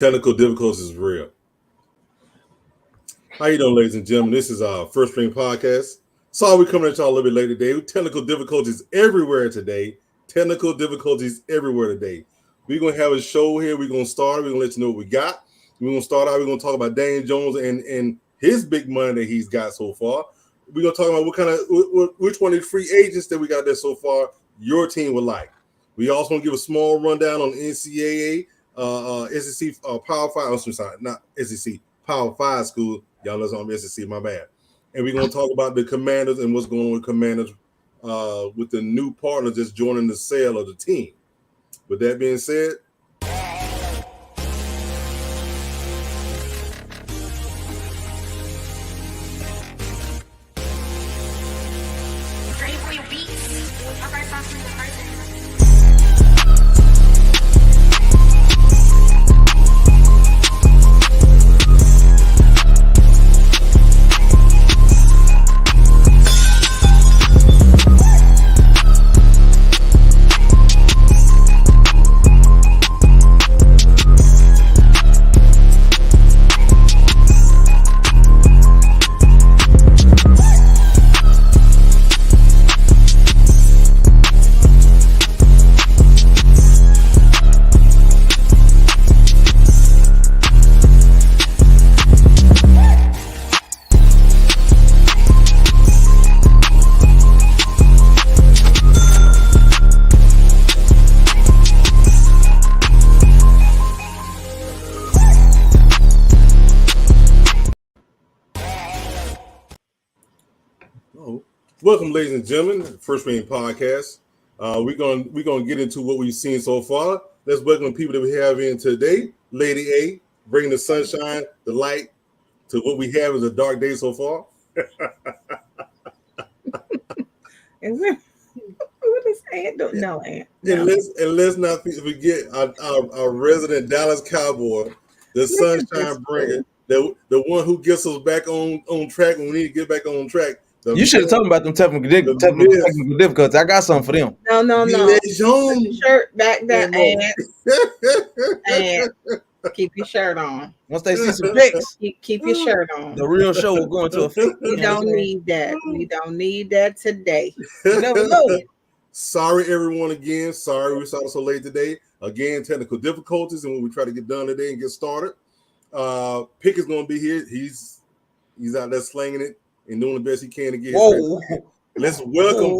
Technical difficulties is real. How you doing, ladies and gentlemen? This is our First String Podcast. Sorry we're coming at y'all a little bit late today. Technical difficulties everywhere today. Technical difficulties everywhere today. We're going to have a show here. We're going to start. We're going to let you know what we got. We're going to start out. We're going to talk about Daniel Jones and his big money that he's got so far. We're going to talk about which one of the free agents that we got there so far your team would like. We also want to give a small rundown on NCAA, SEC Power 5. I'm sorry, not SEC, Power 5 school. Y'all know I'm SEC, my bad. And we're going to talk about the Commanders and what's going on with Commanders with the new partner just joining the sale of the team. With that being said, welcome, ladies and gentlemen, First String Podcast. We're gonna get into what we've seen so far. Let's welcome the people that we have in today. Lady A, bringing the sunshine, the light to what we have is a dark day so far. What is Aunt? No, Aunt. No. And let's not forget our resident Dallas Cowboy, the sunshine bringer, the one who gets us back on track when we need to get back on track. You should have told me about them technical difficulties. I got something for them. No. Shirt back there, and keep your shirt on. Once they see some pics, keep your shirt on. The real show will go into effect. We don't need that. We don't need that today. You never know. Sorry, everyone, again. Sorry we started so late today. Again, technical difficulties, and when we try to get done today and get started. Pick is going to be here. He's out there slinging it and doing the best he can to get Whoa. Let's welcome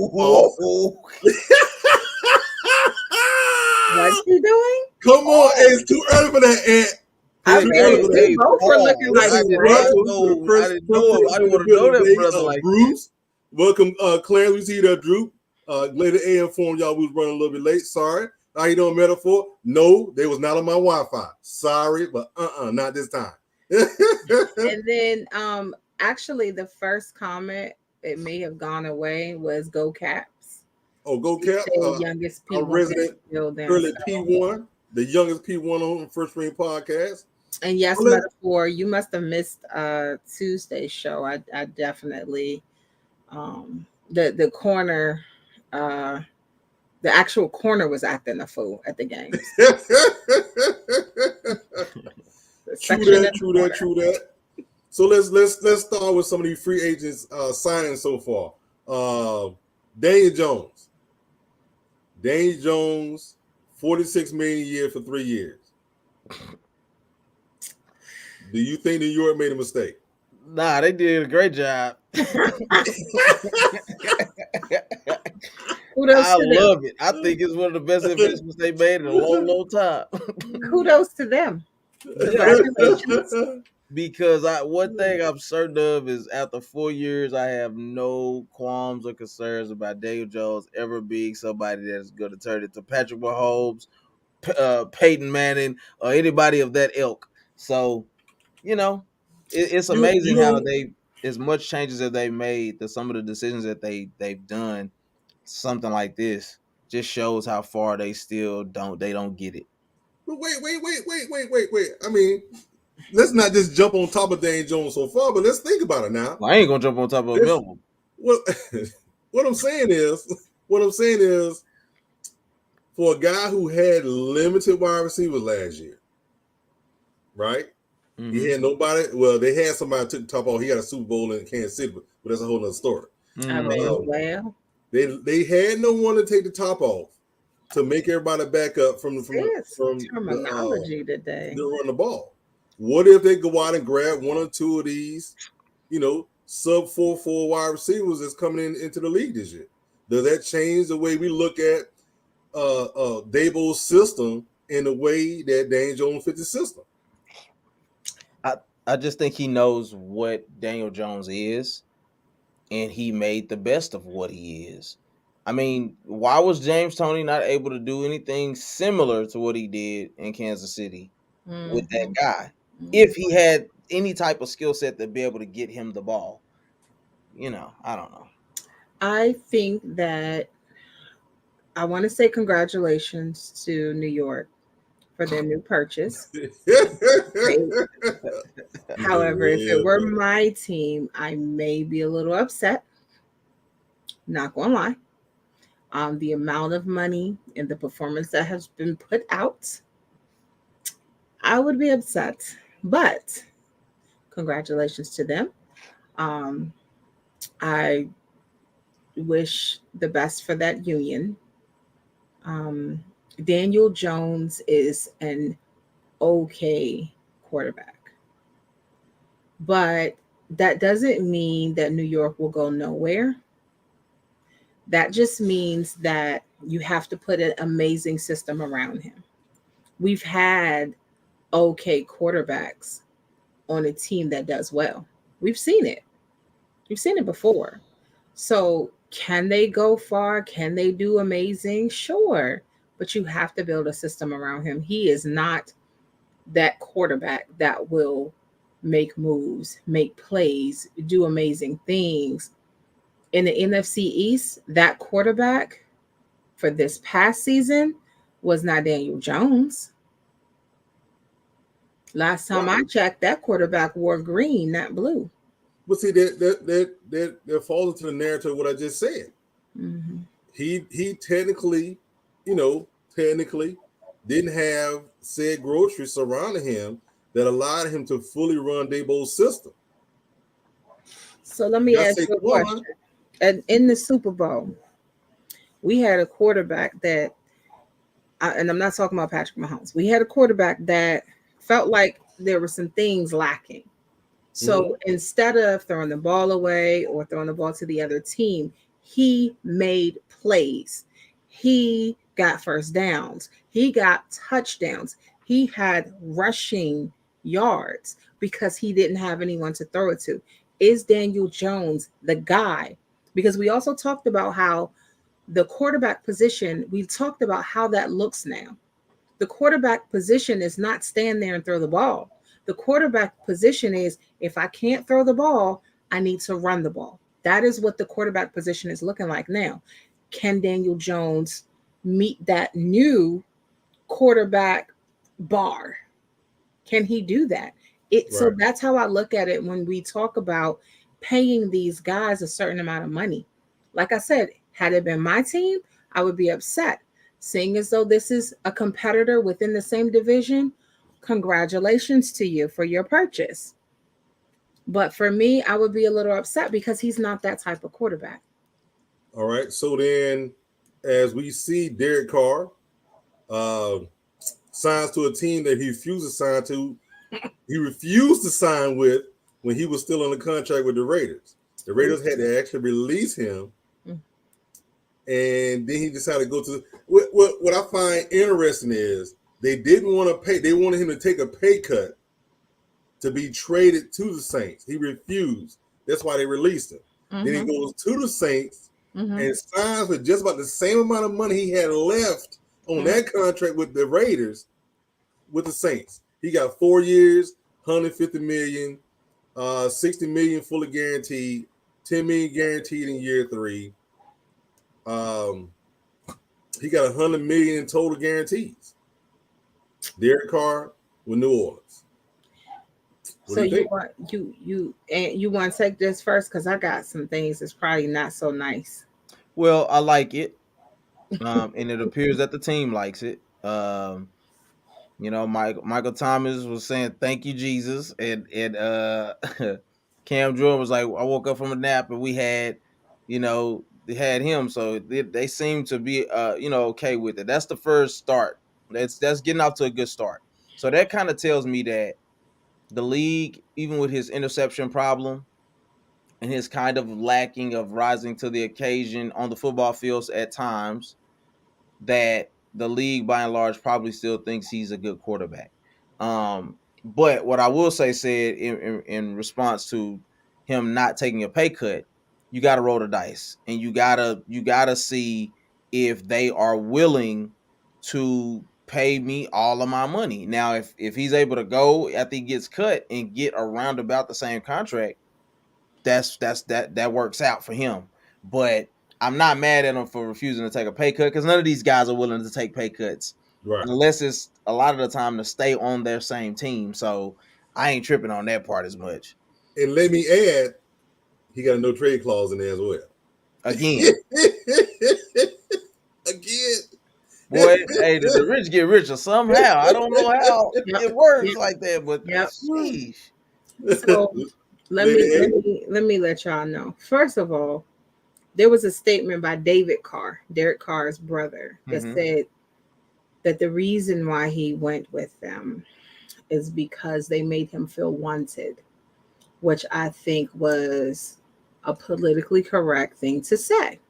What's he doing? Come on, it's too early for that, Aunt. I mean, we both were looking like I didn't want to know that brother like Bruce. Welcome, Clarence. We see you there, Drew. Later A informed y'all we was running a little bit late. Sorry. How you doing, Metaphor? No, they was not on my Wi-Fi. Sorry, but not this time. And then actually the first comment, it may have gone away, was Go Caps. Oh, Go Caps. Youngest P1 resident early P1, the youngest P1 on First String Podcast. And yes, Metaphor, you must have missed Tuesday's show. I definitely the corner the actual corner was acting a fool at the game. True that. So let's start with some of these free agents signing so far. Daniel Jones, $46 million a year for 3 years. Do you think New York made a mistake? Nah, they did a great job. I love it. I think it's one of the best investments they made in a long time. Kudos to them. Because one thing I'm certain of is after 4 years, I have no qualms or concerns about Daniel Jones ever being somebody that's going to turn into Patrick Mahomes, Peyton Manning, or anybody of that ilk. So, it's amazing how as much changes that they made, to some of the decisions that they've done, something like this just shows how far they still don't get it. But wait. I mean, let's not just jump on top of Daniel Jones so far, but let's think about it now. I ain't gonna jump on top of Melvin. What I'm saying is, for a guy who had limited wide receivers last year, right? He Mm-hmm. had nobody. Well, they had somebody took the top off. He got a Super Bowl in Kansas City, but that's a whole nother story. I mean, Mm-hmm. well, They had no one to take the top off to make everybody back up this from terminology today. to run the ball. What if they go out and grab one or two of these, sub 4-4 wide receivers that's coming into the league this year? Does that change the way we look at Dabo's system in the way that Daniel Jones fits the system? I just think he knows what Daniel Jones is, and he made the best of what he is. I mean, why was James Toney not able to do anything similar to what he did in Kansas City with that Mhm, guy? mhm. If he had any type of skill set to be able to get him the ball, I don't know. I think that I want to say congratulations to New York for their new purchase. Great. However, if Yeah, it were buddy. my team, I may be a little upset. Not gonna lie. The amount of money and the performance that has been put out, I would be upset. But congratulations to them. Um, I wish the best for that union. Um, Daniel Jones is an okay quarterback, but that doesn't mean that New York will go nowhere. That just means that you have to put an amazing system around him. We've had okay quarterbacks on a team that does well. We've seen it. We've seen it before. So, can they go far? Can they do amazing? Sure. But you have to build a system around him. He is not that quarterback that will make moves, make plays, do amazing things. In the NFC East, that quarterback for this past season was not Daniel Jones. Last time Right. I checked, that quarterback wore green, not blue. But see, that falls into the narrative of what I just said. Hmm. He technically, you know, technically didn't have said groceries surrounding him that allowed him to fully run Dabo's system. So let You me got ask you a Saquon. question. And in the Super Bowl, we had a quarterback that, and I'm not talking about Patrick Mahomes. We had a quarterback that felt like there were some things lacking. So Mm-hmm. instead of throwing the ball away or throwing the ball to the other team, he made plays. He got first downs. He got touchdowns. He had rushing yards because he didn't have anyone to throw it to. Is Daniel Jones the guy? Because we also talked about how the quarterback position, we talked about how that looks now. The quarterback position is not stand there and throw the ball. The quarterback position is if I can't throw the ball, I need to run the ball. That is what the quarterback position is looking like now. Can Daniel Jones meet that new quarterback bar? Can he do that? So Right. that's how I look at it when we talk about paying these guys a certain amount of money. Like I said, had it been my team, I would be upset. Seeing as though this is a competitor within the same division, congratulations to you for your purchase. But for me, I would be a little upset because he's not that type of quarterback. All right. So then, as we see, Derek Carr uh, signs to a team that he refused to sign to. He refused to sign with when he was still on the contract with the Raiders. The Raiders had to actually release him, Mm. and then he decided to go to. What I find interesting is they didn't want to pay. They wanted him to take a pay cut to be traded to the Saints. He refused. That's why they released him. Then he Mm-hmm. goes to the Saints Mm-hmm. and signs for just about the same amount of money he had left on Mm-hmm. that contract with the Raiders with the Saints. He got 4 years, 150 million, 60 million fully guaranteed, 10 million guaranteed in year 3. Um, he got 100 million in total guarantees. Derek Carr with New Orleans. What So do you you think? want you want to take this first because I got some things that's probably not so nice. Well, I like it, and it appears that the team likes it. You know, Michael Thomas was saying thank you, Jesus, and Cam Jordan was like, I woke up from a nap and we had, they had him, so they seem to be okay with it. That's the first start. That's getting off to a good start. So that kind of tells me that the league, even with his interception problem and his kind of lacking of rising to the occasion on the football fields at times, that the league by and large probably still thinks he's a good quarterback. But what I will say, said in response to him not taking a pay cut, you got to roll the dice, and you gotta see if they are willing to pay me all of my money. Now, if he's able to go after he gets cut and get around about the same contract, that works out for him. But I'm not mad at him for refusing to take a pay cut, because none of these guys are willing to take pay cuts Right. unless it's a lot of the time to stay on their same team. So I ain't tripping on that part as much. And let me add, he got a no trade clause in there as well. Again, Again. boy, hey, the rich get richer somehow. I don't know how Yep. it works Yep. like that, but Yep. sheesh. So let Lady me A. let me let y'all know. First of all, there was a statement by David Carr, Derek Carr's brother, that Mhm. said that the reason why he went with them is because they made him feel wanted, which I think was a politically correct thing to say.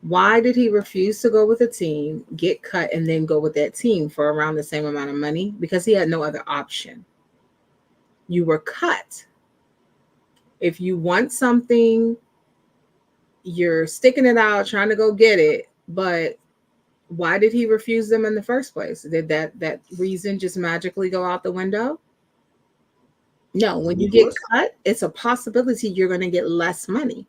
Why did he refuse to go with a team, get cut, and then go with that team for around the same amount of money? Because he had no other option. You were cut. If you want something, you're sticking it out, trying to go get it. But why did he refuse them in the first place? Did that reason just magically go out the window? No, when you get cut, it's a possibility you're going to get less money.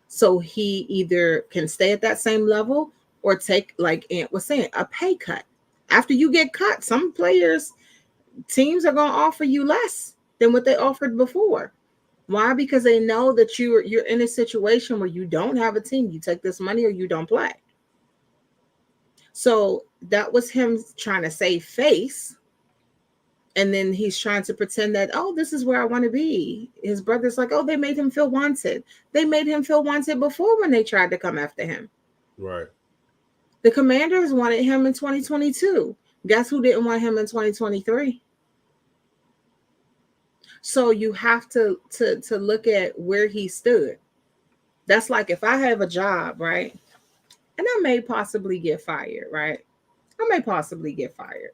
So he either can stay at that same level or take, like Ant was saying, a pay cut. After you get cut, some players, teams are going to offer you less than what they offered before. Why? Because they know that you're in a situation where you don't have a team. You take this money or you don't play. So that was him trying to save face. And then he's trying to pretend that, oh, this is where I want to be. His brother's like, oh, they made him feel wanted. They made him feel wanted before when they tried to come after him. Right. The Commanders wanted him in 2022. Guess who didn't want him in 2023? So you have to look at where he stood. That's like if I have a job, right? And I may possibly get fired, right? I may possibly get fired.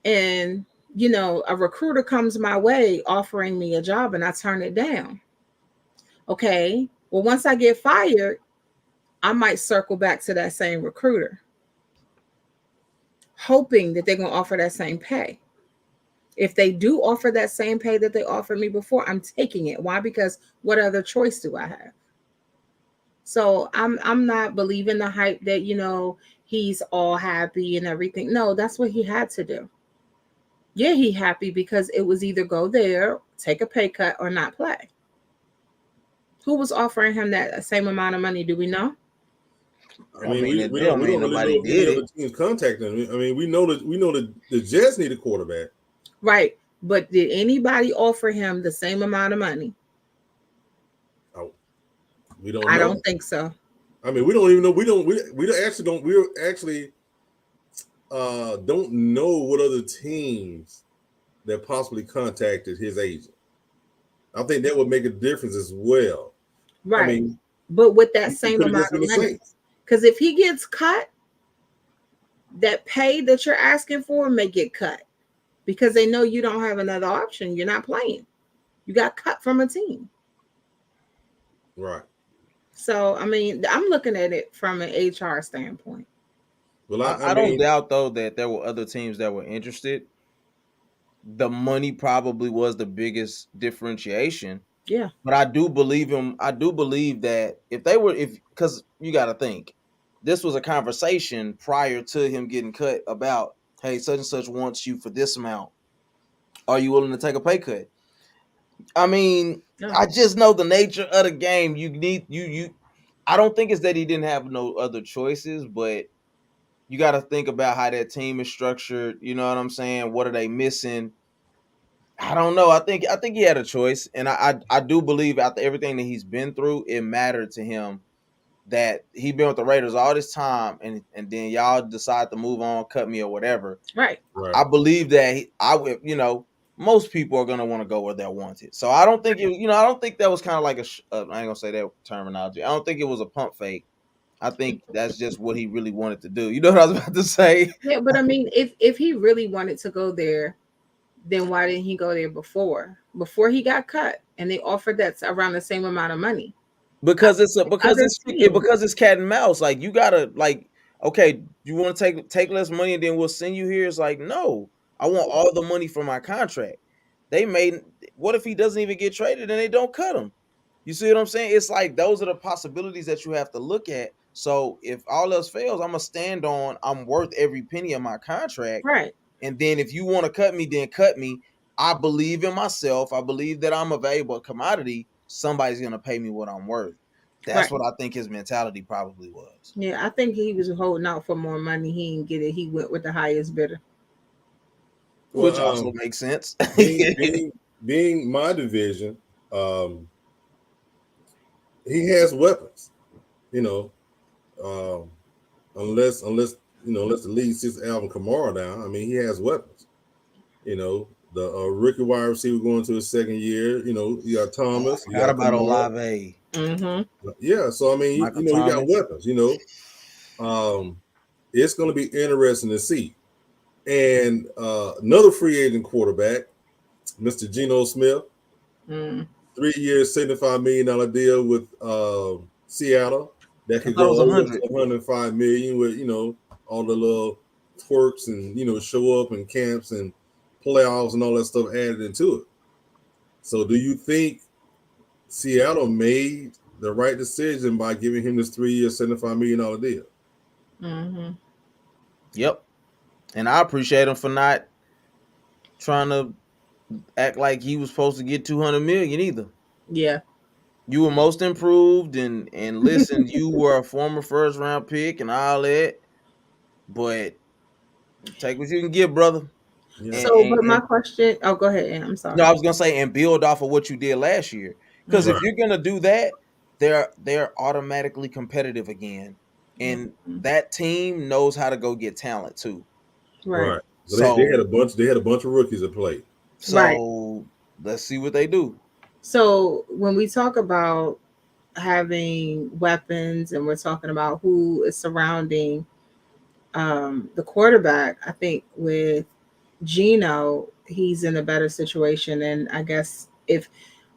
And, a recruiter comes my way offering me a job and I turn it down. Okay. Well, once I get fired, I might circle back to that same recruiter, hoping that they're going to offer that same pay. If they do offer that same pay that they offered me before, I'm taking it. Why? Because what other choice do I have? So I'm not believing the hype that, he's all happy and everything. No, that's what he had to do. Yeah, he happy because it was either go there, take a pay cut, or not play. Who was offering him that same amount of money? Do we know? I mean, It we don't don't mean really nobody know if any did other it. teams contacting him. I mean, we know that the Jets need a quarterback. Right. But did anybody offer him the same amount of money? Oh, we don't I know. don't think so. I mean, we don't even know. We actually don't know what other teams that possibly contacted his agent. I think that would make a difference as well. Right. I mean, but with that he same could have amount just of been the money. Saints. Because if he gets cut, that pay that you're asking for may get cut because they know you don't have another option. You're not playing. You got cut from a team. Right. So, I mean, I'm looking at it from an HR standpoint. Well, I I don't mean, doubt though that there were other teams that were interested. The money probably was the biggest differentiation. Yeah. But I do believe him. I do believe that because you got to think, this was a conversation prior to him getting cut about, hey, such and such wants you for this amount. Are you willing to take a pay cut? I mean, Yeah. I just know the nature of the game. You need you. I don't think it's that he didn't have no other choices, but you got to think about how that team is structured. You know what I'm saying? What are they missing? I don't know. I think he had a choice, and I do believe after everything that he's been through, it mattered to him that he been with the Raiders all this time, and then y'all decide to move on, cut me or whatever. Right. I believe that I would, most people are gonna want to go where they're wanted. So I don't think I don't think that was kind of like I ain't gonna say that terminology. I don't think it was a pump fake. I think that's just what he really wanted to do. You know what I was about to say? Yeah, but I mean, if he really wanted to go there, then why didn't he go there before he got cut and they offered that around the same amount of money? Because Other teams. because it's cat and mouse. Like you gotta okay, you want to take less money and then we'll send you here. It's like no, I want all the money for my contract. They made what if he doesn't even get traded and they don't cut him? You see what I'm saying? It's like those are the possibilities that you have to look at. So if all else fails, I'm gonna stand on I'm worth every penny of my contract. Right. And then if you want to cut me, then cut me. I believe in myself. I believe that I'm a valuable commodity. Somebody's gonna pay me what I'm worth. That's Right. what I think his mentality probably was. Yeah, I think he was holding out for more money. He didn't get it. He went with the highest bidder. Which also makes sense. being my division, he has weapons. You know, unless unless the lead sits Alvin Kamara down. I mean, he has weapons. You know, the rookie wide receiver going to his second year. You know, you got Thomas. You How got about Kamara. Olave? Mm-hmm. Yeah, so I mean, Michael you got Thomas. weapons. It's going to be interesting to see. And another free agent quarterback, Mr. Geno Smith, 3 years, $75 million deal with Seattle. That could I thought it go was over 100. to 105 million with all the little twerks and show up and camps and playoffs and all that stuff added into it. So do you think Seattle made the right decision by giving him this 3 year, $75 million deal? Mm-hmm. Yep. And I appreciate him for not trying to act like he was supposed to get 200 million either. Yeah. You were most improved and listen, you were a former first round pick and all that. But take what you can get, brother. Yeah. So, but my question. Oh, go ahead. Ann. I'm No, sorry. I was gonna say and build off of what you did last year. Because if Right. you're gonna do that, they're automatically competitive again. And that team knows how to go get talent too. Right. Right. So they had a bunch of rookies that played. Right. So let's see what they do. So when we talk about having weapons and we're talking about who is surrounding the quarterback, I think with Geno, he's in a better situation. And I guess if,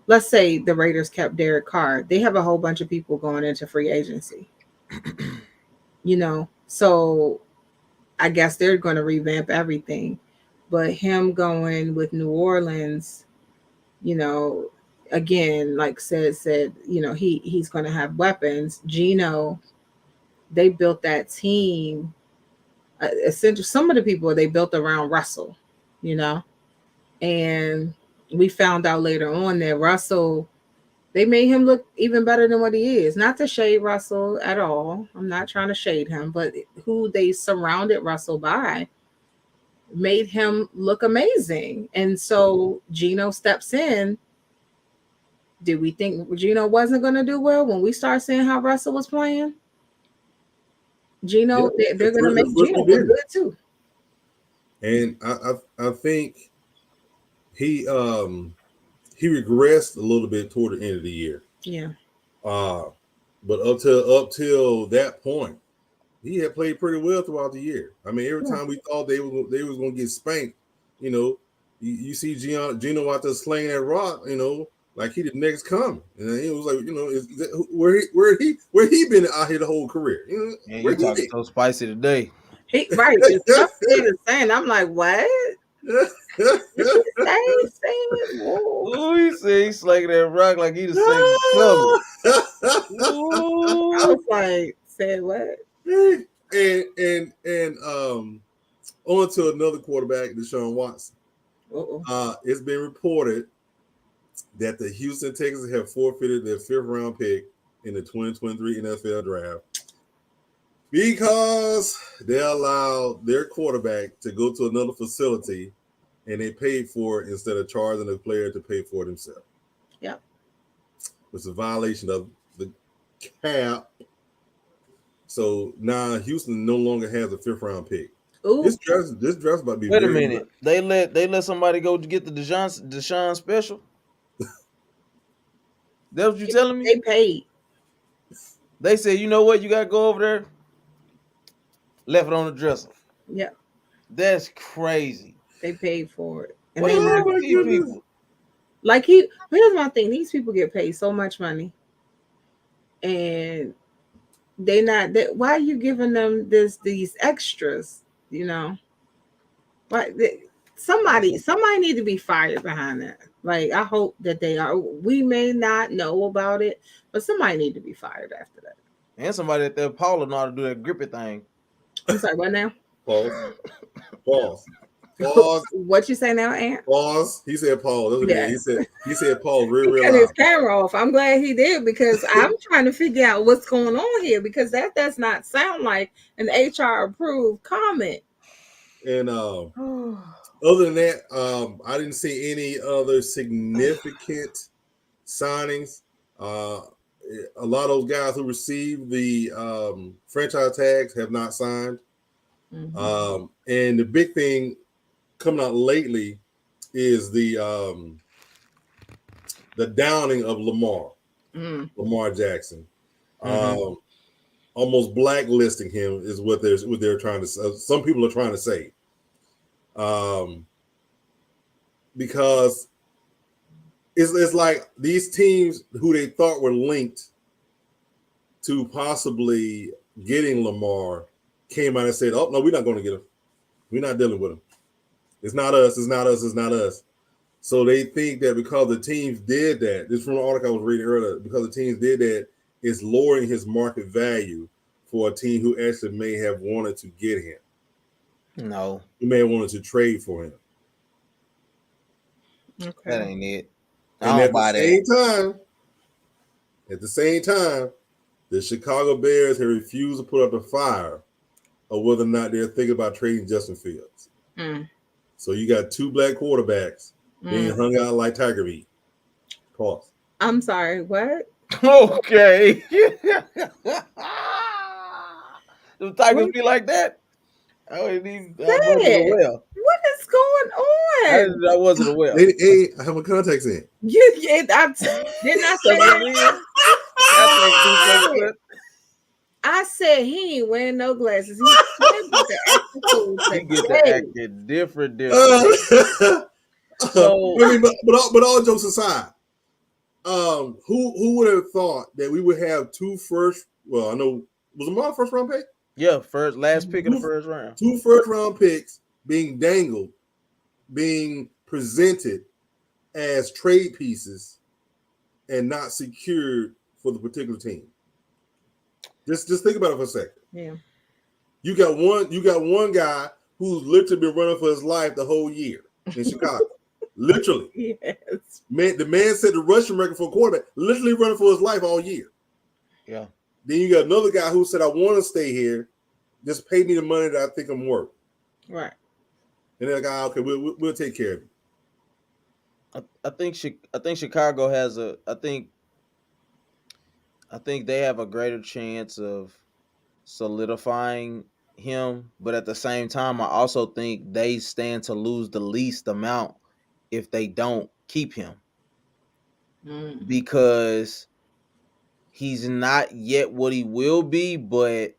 let's say, the Raiders kept Derek Carr, they have a whole bunch of people going into free agency. So I guess they're going to revamp everything. But him going with New Orleans, you know, again, like said, he's going to have weapons. Geno, they built that team. Essentially, some of the people they built around Russell, you know, and we found out later on that Russell, they made him look even better than what he is. Not to shade Russell at all. I'm not trying to shade him, but who they surrounded Russell by made him look amazing. And so Geno steps in. Did we think Geno wasn't going to do well when we start seeing how Russell was playing? Geno, they're going to make Geno look good too. And I think he regressed a little bit toward the end of the year. Yeah. But up till that point, he had played pretty well throughout the year. I mean, every time we thought they was going to get spanked, you see Geno out there slinging that rock, like he the next coming, and he was like, is that, where he been out here the whole career? Yeah, you talking so spicy today. Right. It's tough for me to say. I'm like, what? Ooh, he said he's slinging that rock like he the same I was like, said what? And on to another quarterback, Deshaun Watson. It's been reported that the Houston Texans have forfeited their 5th round pick in the 2023 NFL draft Because they allowed their quarterback to go to another facility and they paid for it instead of charging the player to pay for it himself. Yep. It's a violation of the cap. So now Houston no longer has a 5th-round pick. Ooh. This draft about to be Wait a very minute. They let somebody go to get the Deshaun special. That what you telling me? They paid. They said, you know what, you gotta go over there. Left it on the dresser. Yep. That's crazy. They paid for it. And What they is Oh wrong my with these goodness. people? like here's my thing. These people get paid so much money. And why are you giving them these extras? You know? Why somebody need to be fired behind that. Like I hope that they are. We may not know about it, but somebody need to be fired after that. And somebody at there, Paula, know how to do that grippy thing. I'm sorry, what now? Pause. Pause. What you say now, Aunt? Pause. He said Paul. That's what Yes. he said Paul real Cut his loud. camera off. I'm glad he did because I'm trying to figure out what's going on here because that does not sound like an HR approved comment. And other than that, I didn't see any other significant signings. A lot of those guys who received the franchise tags have not signed. Mm-hmm. And the big thing coming out lately is the downing of Lamar Jackson. Mhm. Almost blacklisting him is what they're trying to say. Some people are trying to say. Because it's like these teams who they thought were linked to possibly getting Lamar came out and said, "Oh no, we're not going to get him. We're not dealing with him. It's not us. It's not us. It's not us." So they think that because the teams did that, this is from an article I was reading earlier, because the teams did that, it's lowering his market value for a team who actually may have wanted to get him. No, Who may have wanted to trade for him. that Okay. ain't it. I And don't buy that. at the same time, the Chicago Bears have refused to put up a fire of whether or not they're thinking about trading Justin Fields. Mm. So you got two black quarterbacks being Mm. hung out like tiger meat. Pause. I'm sorry, what? Okay. The Tigers What be like that? I wasn't said? aware. What is going on? I wasn't aware. Hey, I have my contacts in. Didn't I Stuff say it in. Contact do something that? good. I said he ain't wearing no glasses. He get the acting fool He get to today. acting different. I So mean, but all jokes aside, who would have thought that we would have two first? Well, I know was Lamar first round pick. yeah, last pick of the first round. Two first round picks being dangled, being presented as trade pieces, and not secured for the particular team. Just think about it for a second. Yeah. You got one guy who's literally been running for his life the whole year in Chicago. Literally. Yes. The man set the rushing record for a quarterback, literally running for his life all year. Yeah. Then you got another guy who said, "I want to stay here. Just pay me the money that I think I'm worth." Right. And they're like, "Okay, we'll take care of you." I think Chicago has I think they have a greater chance of solidifying him, but at the same time, I also think they stand to lose the least amount if they don't keep him because he's not yet what he will be, but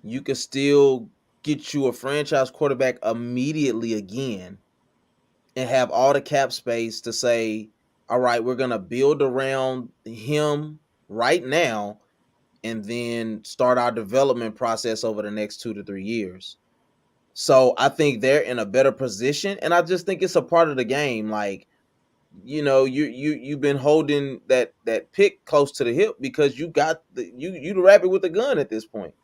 you can still get you a franchise quarterback immediately again and have all the cap space to say, all right, we're going to build around him right now and then start our development process over the next 2 to 3 years. So I think they're in a better position, and I just think it's a part of the game. Like, you've been holding that pick close to the hip because you got you the rabbit with the gun at this point.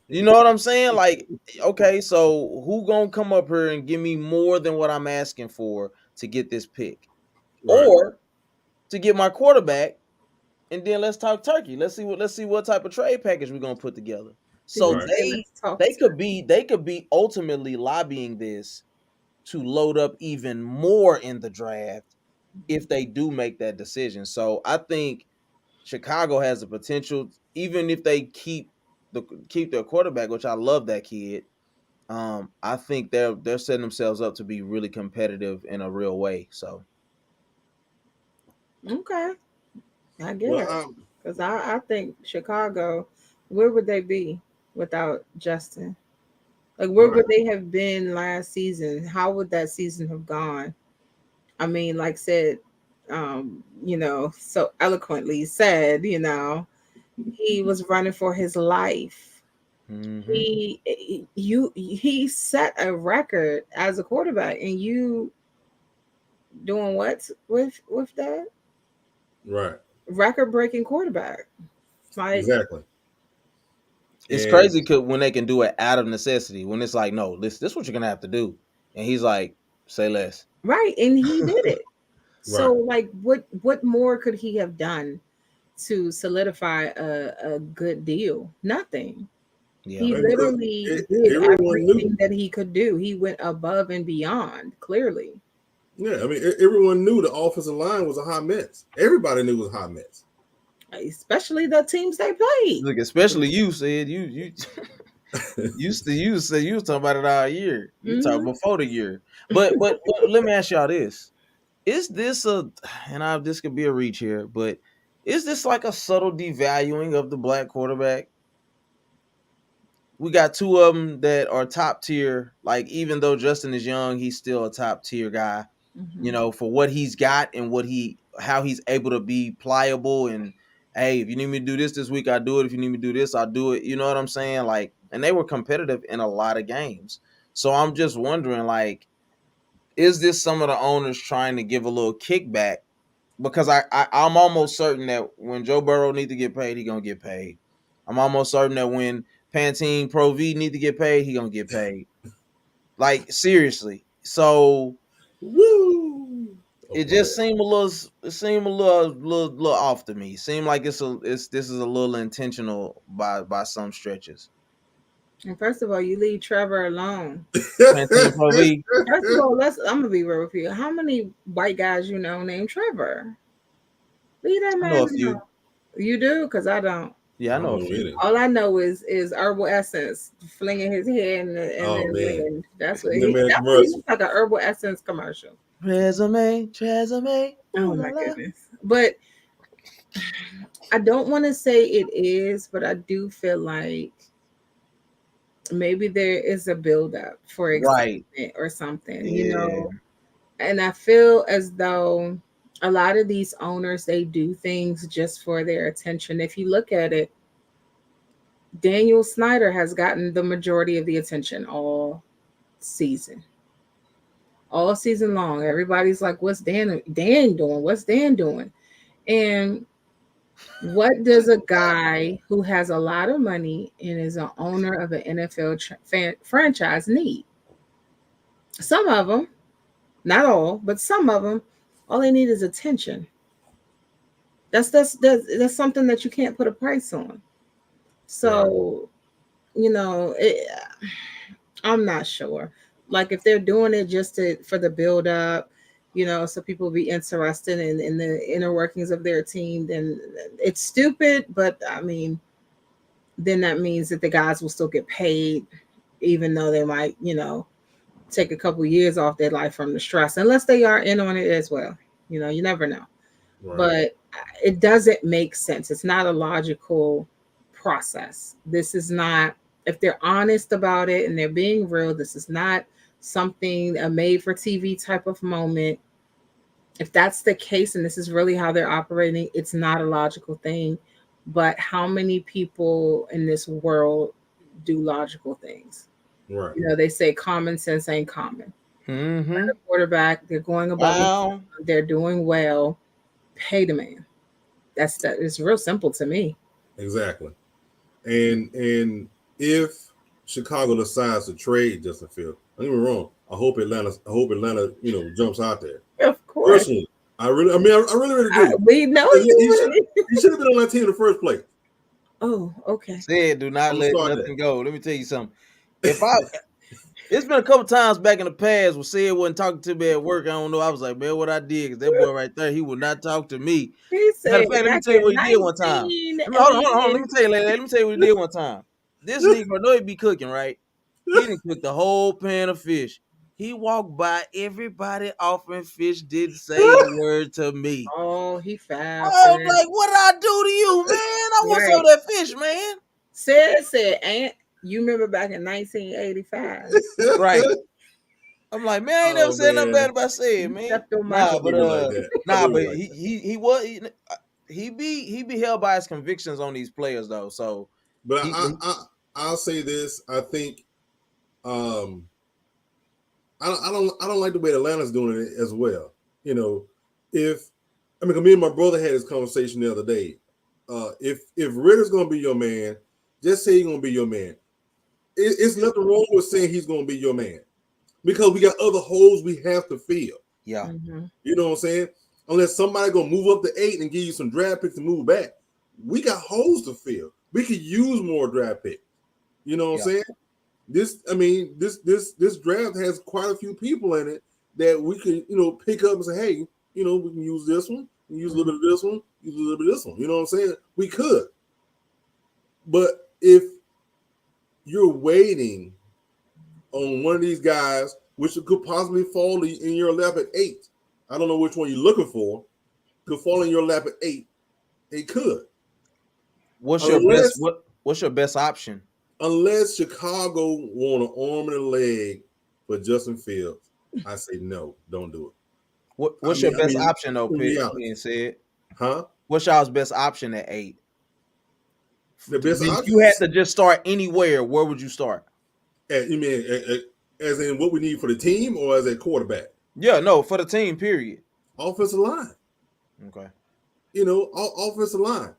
You know what I'm saying? Like, okay, so who gonna come up here and give me more than what I'm asking for to get this pick, Right. or to get my quarterback and then let's talk turkey. Let's see what type of trade package we're gonna put together. Did So you say let's talk they could be ultimately lobbying this to load up even more in the draft if they do make that decision. So I think Chicago has the potential, even if they keep their quarterback, which I love that kid. I think they're setting themselves up to be really competitive in a real way. So Okay, I Well, guess because I think Chicago, where would they be without Justin? Like, where right. would they have been last season? How would that season have gone? I mean, like said, so eloquently said, he was running for his life. mm-hmm. He set a record as a quarterback, and you doing what with that Right. record breaking quarterback? Like, Exactly. It's And crazy when they can do it out of necessity. When it's like, no, this is what you're gonna have to do, and he's like, say less. right, and he did it. So, right. like, what more could he have done to solidify a good deal? Nothing. Yeah, He And because literally did everyone knew. everything that he could do. He went above and beyond, clearly. Yeah, I mean, everyone knew the offensive line was a hot mess. Everybody knew it was a hot mess. Especially the teams they played. look, especially you said you you was talking about it all year. You talking Hmm. before the year, but let me ask y'all this: Is this this could be a reach here, but is this like a subtle devaluing of the black quarterback? We got two of them that are top tier. Like, even though Justin is young, he's still a top tier guy. Hmm. For what he's got and how he's able to be pliable. And hey, if you need me to do this week, I'll do it. If you need me to do this, I'll do it. You know what I'm saying? Like, and they were competitive in a lot of games. So I'm just wondering, like, is this some of the owners trying to give a little kickback? Because I'm almost certain that when Joe Burrow need to get paid, he gonna get paid. I'm almost certain that when Pantene Pro V need to get paid, he gonna get paid. Like, seriously. So Woo! it Okay. just seemed a little little off to me. It seemed like this is a little intentional by some stretches. And first of all, you leave Trevor alone. Pantene Pro V. First of all, I'm gonna be real with you. How many white guys you know named Trevor? Leave that I know man a few. alone. You do, because I don't. Yeah, I I know don't a know few. any. All I know is herbal essence flinging his head and Oh then man, laying. That's what the man that's what he commercial. looks like, a herbal essence commercial. Resume. Ooh Oh la my la. goodness. But I don't want to say it is, but I do feel like maybe there is a buildup for Right. excitement or something, Yeah. And I feel as though a lot of these owners, they do things just for their attention. If you look at it, Daniel Snyder has gotten the majority of the attention season. All season long. Everybody's like, what's Dan doing? What's Dan doing? And what does a guy who has a lot of money and is an owner of an NFL franchise need? Some of them, not all, but some of them, all they need is attention. That's something that you can't put a price on. Right. So, I'm not sure. Like, if they're doing it just for the build up, so people be interested in the inner workings of their team, then it's stupid. But I mean, then that means that the guys will still get paid, even though they might, take a couple years off their life from the stress, unless they are in on it as well. You never know. Right. But it doesn't make sense. It's not a logical process. This is not, if they're honest about it and they're being real, this is not something a made for TV type of moment. If that's the case and this is really how they're operating, it's not a logical thing. But how many people in this world do logical things? Right. They say common sense ain't common. Mm-hmm. Quarterback, they're going above, Wow. they're doing well. Pay the man. That is real simple to me. Exactly. And if Chicago decides to trade Justin Fields, don't get me wrong. I hope Atlanta, jumps out there. Of course. Personally. I really do. We know you. He should have been on that team in the first place. Oh, okay. Said, do not I'm let starting nothing go. Let me tell you something. It's been a couple times back in the past where Sid wasn't talking to me at work. I don't know. I was like, man, what I did? Because that boy right there, he would not talk to me. He Matter said of fact, let me back tell you in what he did one time. Hold on. Let me tell you, let me tell you what he did one time. This nigga, I know he be cooking, right? He didn't cook the whole pan of fish. He walked by everybody offering fish, didn't say a word to me. Oh, he foul. I'm like, what did I do to you, man? I want some of that fish, man. Said, Aunt, you remember back in 1985? Right. I'm like, man, I ain't never said nothing bad about Sid, man. Nah, but he be held by his convictions on these players though. So, but I'll say this: I think, I don't like the way Atlanta's doing it as well. You know, me and my brother had this conversation the other day. If Ritter's gonna be your man, just say he's gonna be your man. It's nothing wrong with saying he's gonna be your man, because we got other holes we have to fill. Yeah. Mm-hmm. You know what I'm saying? Unless somebody gonna move up to 8 and give you some draft picks to move back, we got holes to fill. We could use more draft picks. You know what I'm saying? This draft has quite a few people in it that we can, pick up and say, hey, we can use this one, we can use a little bit of this one, use a little bit of this one. You know what I'm saying? We could. But if you're waiting on one of these guys, which could possibly fall in your lap at 8, I don't know which one you're looking for, could fall in your lap at 8. It could. What's your best option? Unless Chicago want an arm and a leg for Justin Fields, I say no, don't do it. What's your best option though, Pitt? Said, huh? What's y'all's best option at 8? The best option. If you had to just start anywhere, where would you start? You mean as in what we need for the team, or as a quarterback? Yeah, no, for the team. Period. Offensive line. Okay. Offensive line.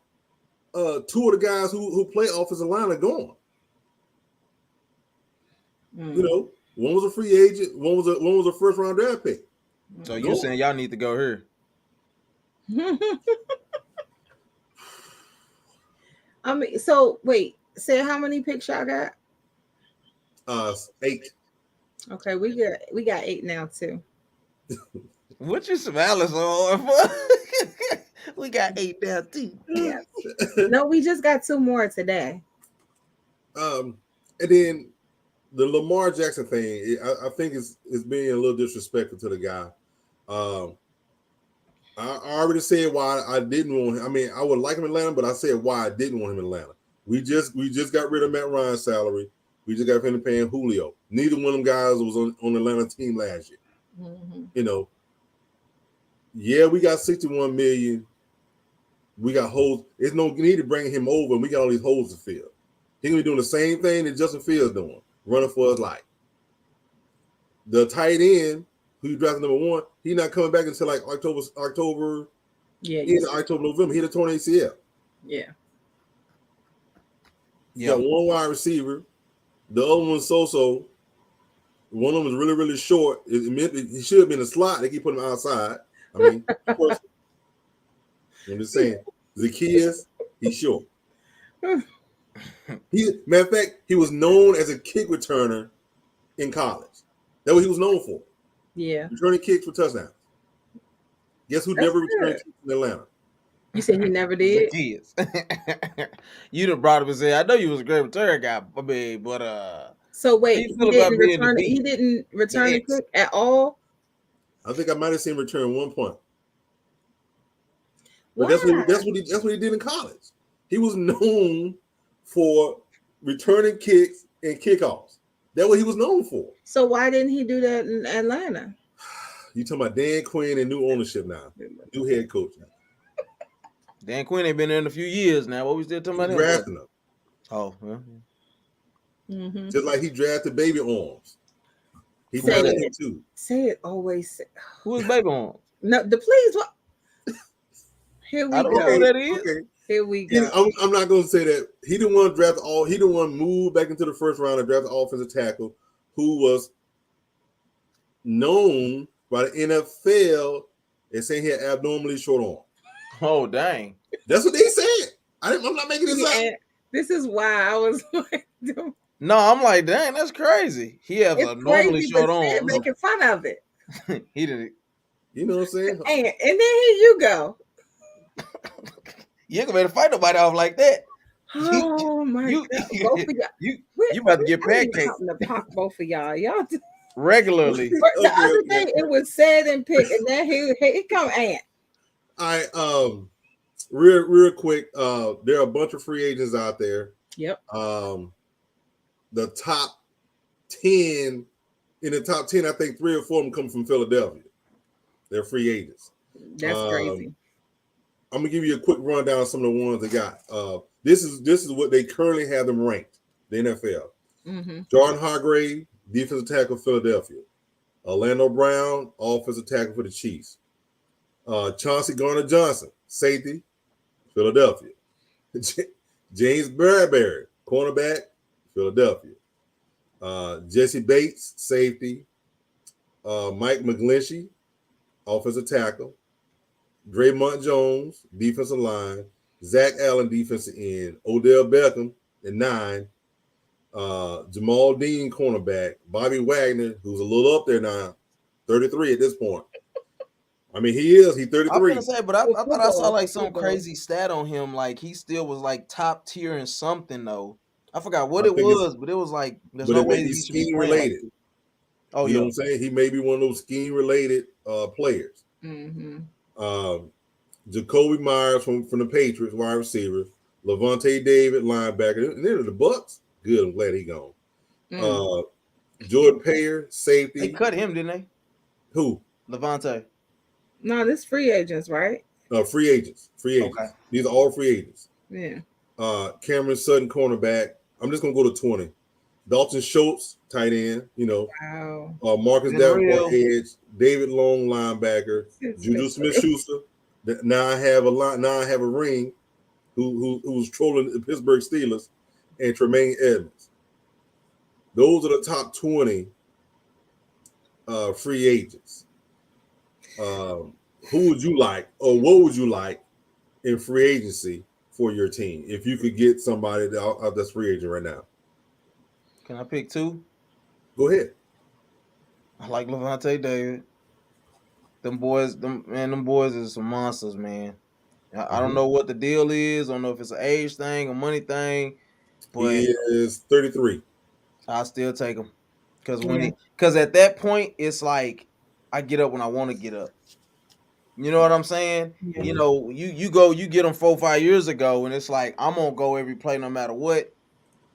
2 of the guys who play offensive line are gone. One was a free agent, one was a first round draft pick. So you're saying y'all need to go here? So wait, say how many picks y'all got? 8. Okay, we got 8 now too. What you smiling on? We got 8 now too. Yeah. No, we just got 2 more today. And then the Larmar Jackson thing, I think is being a little disrespectful to the guy. I already said why I didn't want him. I mean, I would like him in Atlanta, but I said why I didn't want him in Atlanta. We just got rid of Matt Ryan's salary. We just got finished paying Julio. Neither one of them guys was on the Atlanta team last year. Mm-hmm. Yeah, we got $61 million. We got holes. There's no need to bring him over, and we got all these holes to fill. He's gonna be doing the same thing that Justin Fields doing, running for his life. The tight end who you drafted number 1, he's not coming back until like October. Yeah, October, November. He had a torn ACL. Yeah. You got 1 wide receiver. The other one's so. One of them was really, really short. It meant he should have been a slot. They keep putting him outside. I mean, of course, I'm just saying, Zacchaeus, he's short. Matter of fact, he was known as a kick returner in college. That's what he was known for. Yeah. Returning kicks for touchdowns. Guess who never returned kicks in Atlanta? You said he never did? Zacchaeus. You done brought him and said, I know you was a great return guy, but so wait, he didn't return the kick at all? I think I might have seen him return 1 point. But that's what he did in college. He was known for returning kicks and kickoffs. That's what he was known for. So why didn't he do that in Atlanta? You talking about Dan Quinn and new ownership now, new head coach now. Dan Quinn ain't been there in a few years now. What we still talking about him? Drafting him. Oh, well. Mm-hmm. Just like he drafted Baby Arms. He drafted him too. Say it always. Who is Baby Arms? No, please. What? Here we go. I don't know who that is. Okay. Here we go. I'm not going to say that. He didn't want to draft all. He didn't want to move back into the first round and draft the offensive tackle who was known by the NFL and saying he had abnormally short arm. Oh dang! That's what they said. I'm not making this up. And this is why I was like, No, I'm like, dang, that's crazy. He has it's a normally crazy, short but still arm. making fun of it. He didn't. You know what I'm saying? And then here you go. You ain't gonna be able to fight nobody off like that. Oh my You God, both of y'all. you about to get I need pancaked something to pop both of y'all. Y'all. regularly. The other day it was said and picked, and then he come Ant. I real quick. There are a bunch of free agents out there. Yep. The top 10 in the top 10, I think 3 or 4 of them come from Philadelphia. They're free agents. That's crazy. I'm gonna give you a quick rundown of some of the ones they got. This is what they currently have them ranked. The NFL. Mm-hmm. Jordan Hargrave, defensive tackle, Philadelphia. Orlando Brown, offensive tackle for the Chiefs. Chauncey Gardner-Johnson, safety, Philadelphia. James Bradbury, cornerback, Philadelphia. Jesse Bates, safety. Mike McGlinchey, offensive tackle. Draymond Jones, defensive line. Zach Allen, defensive end. Odell Beckham, at 9. Jamal Dean, cornerback. Bobby Wagner, who's a little up there now, 33 at this point. I mean, he's 33. I'm gonna say, but I thought I saw like some Football. crazy stat on him. Like he still was like top tier in something though. I forgot what I it think was, but it was like there's but no it way may be he should be scheme playing like related. this. Oh You know yeah. what I'm saying? He may be one of those scheme related players. Mm-hmm. Jacoby Myers from the Patriots, wide receiver. Levante David, linebacker. And then the Bucks. Good. I'm glad he gone. Jordan Payer, safety. They cut him, didn't they? Who? Levante. No, this free agents, right? Free agents. Free agents. Okay. These are all free agents. Yeah. Cameron Sutton, cornerback. I'm just gonna go to 20. Dalton Schultz, tight end. You know. Wow. Marcus Been Davenport, real. edge. David Long, linebacker. Juju Smith-Schuster. Now I have a ring. Who's trolling the Pittsburgh Steelers, and Tremaine Edmonds. Those are the top 20 free agents. Who would you like, or what would you like in free agency for your team if you could get somebody that's free agent right now? Can I pick 2? Go ahead. I like Levante David. Them boys is some monsters, man. I don't know what the deal is. I don't know if it's an age thing, a money thing, but He is 33. I'll still take him. Because at that point, it's like I get up when I want to get up. You know what I'm saying? Yeah. You know, you get them 4-5 years ago, and it's like I'm gonna go every play no matter what.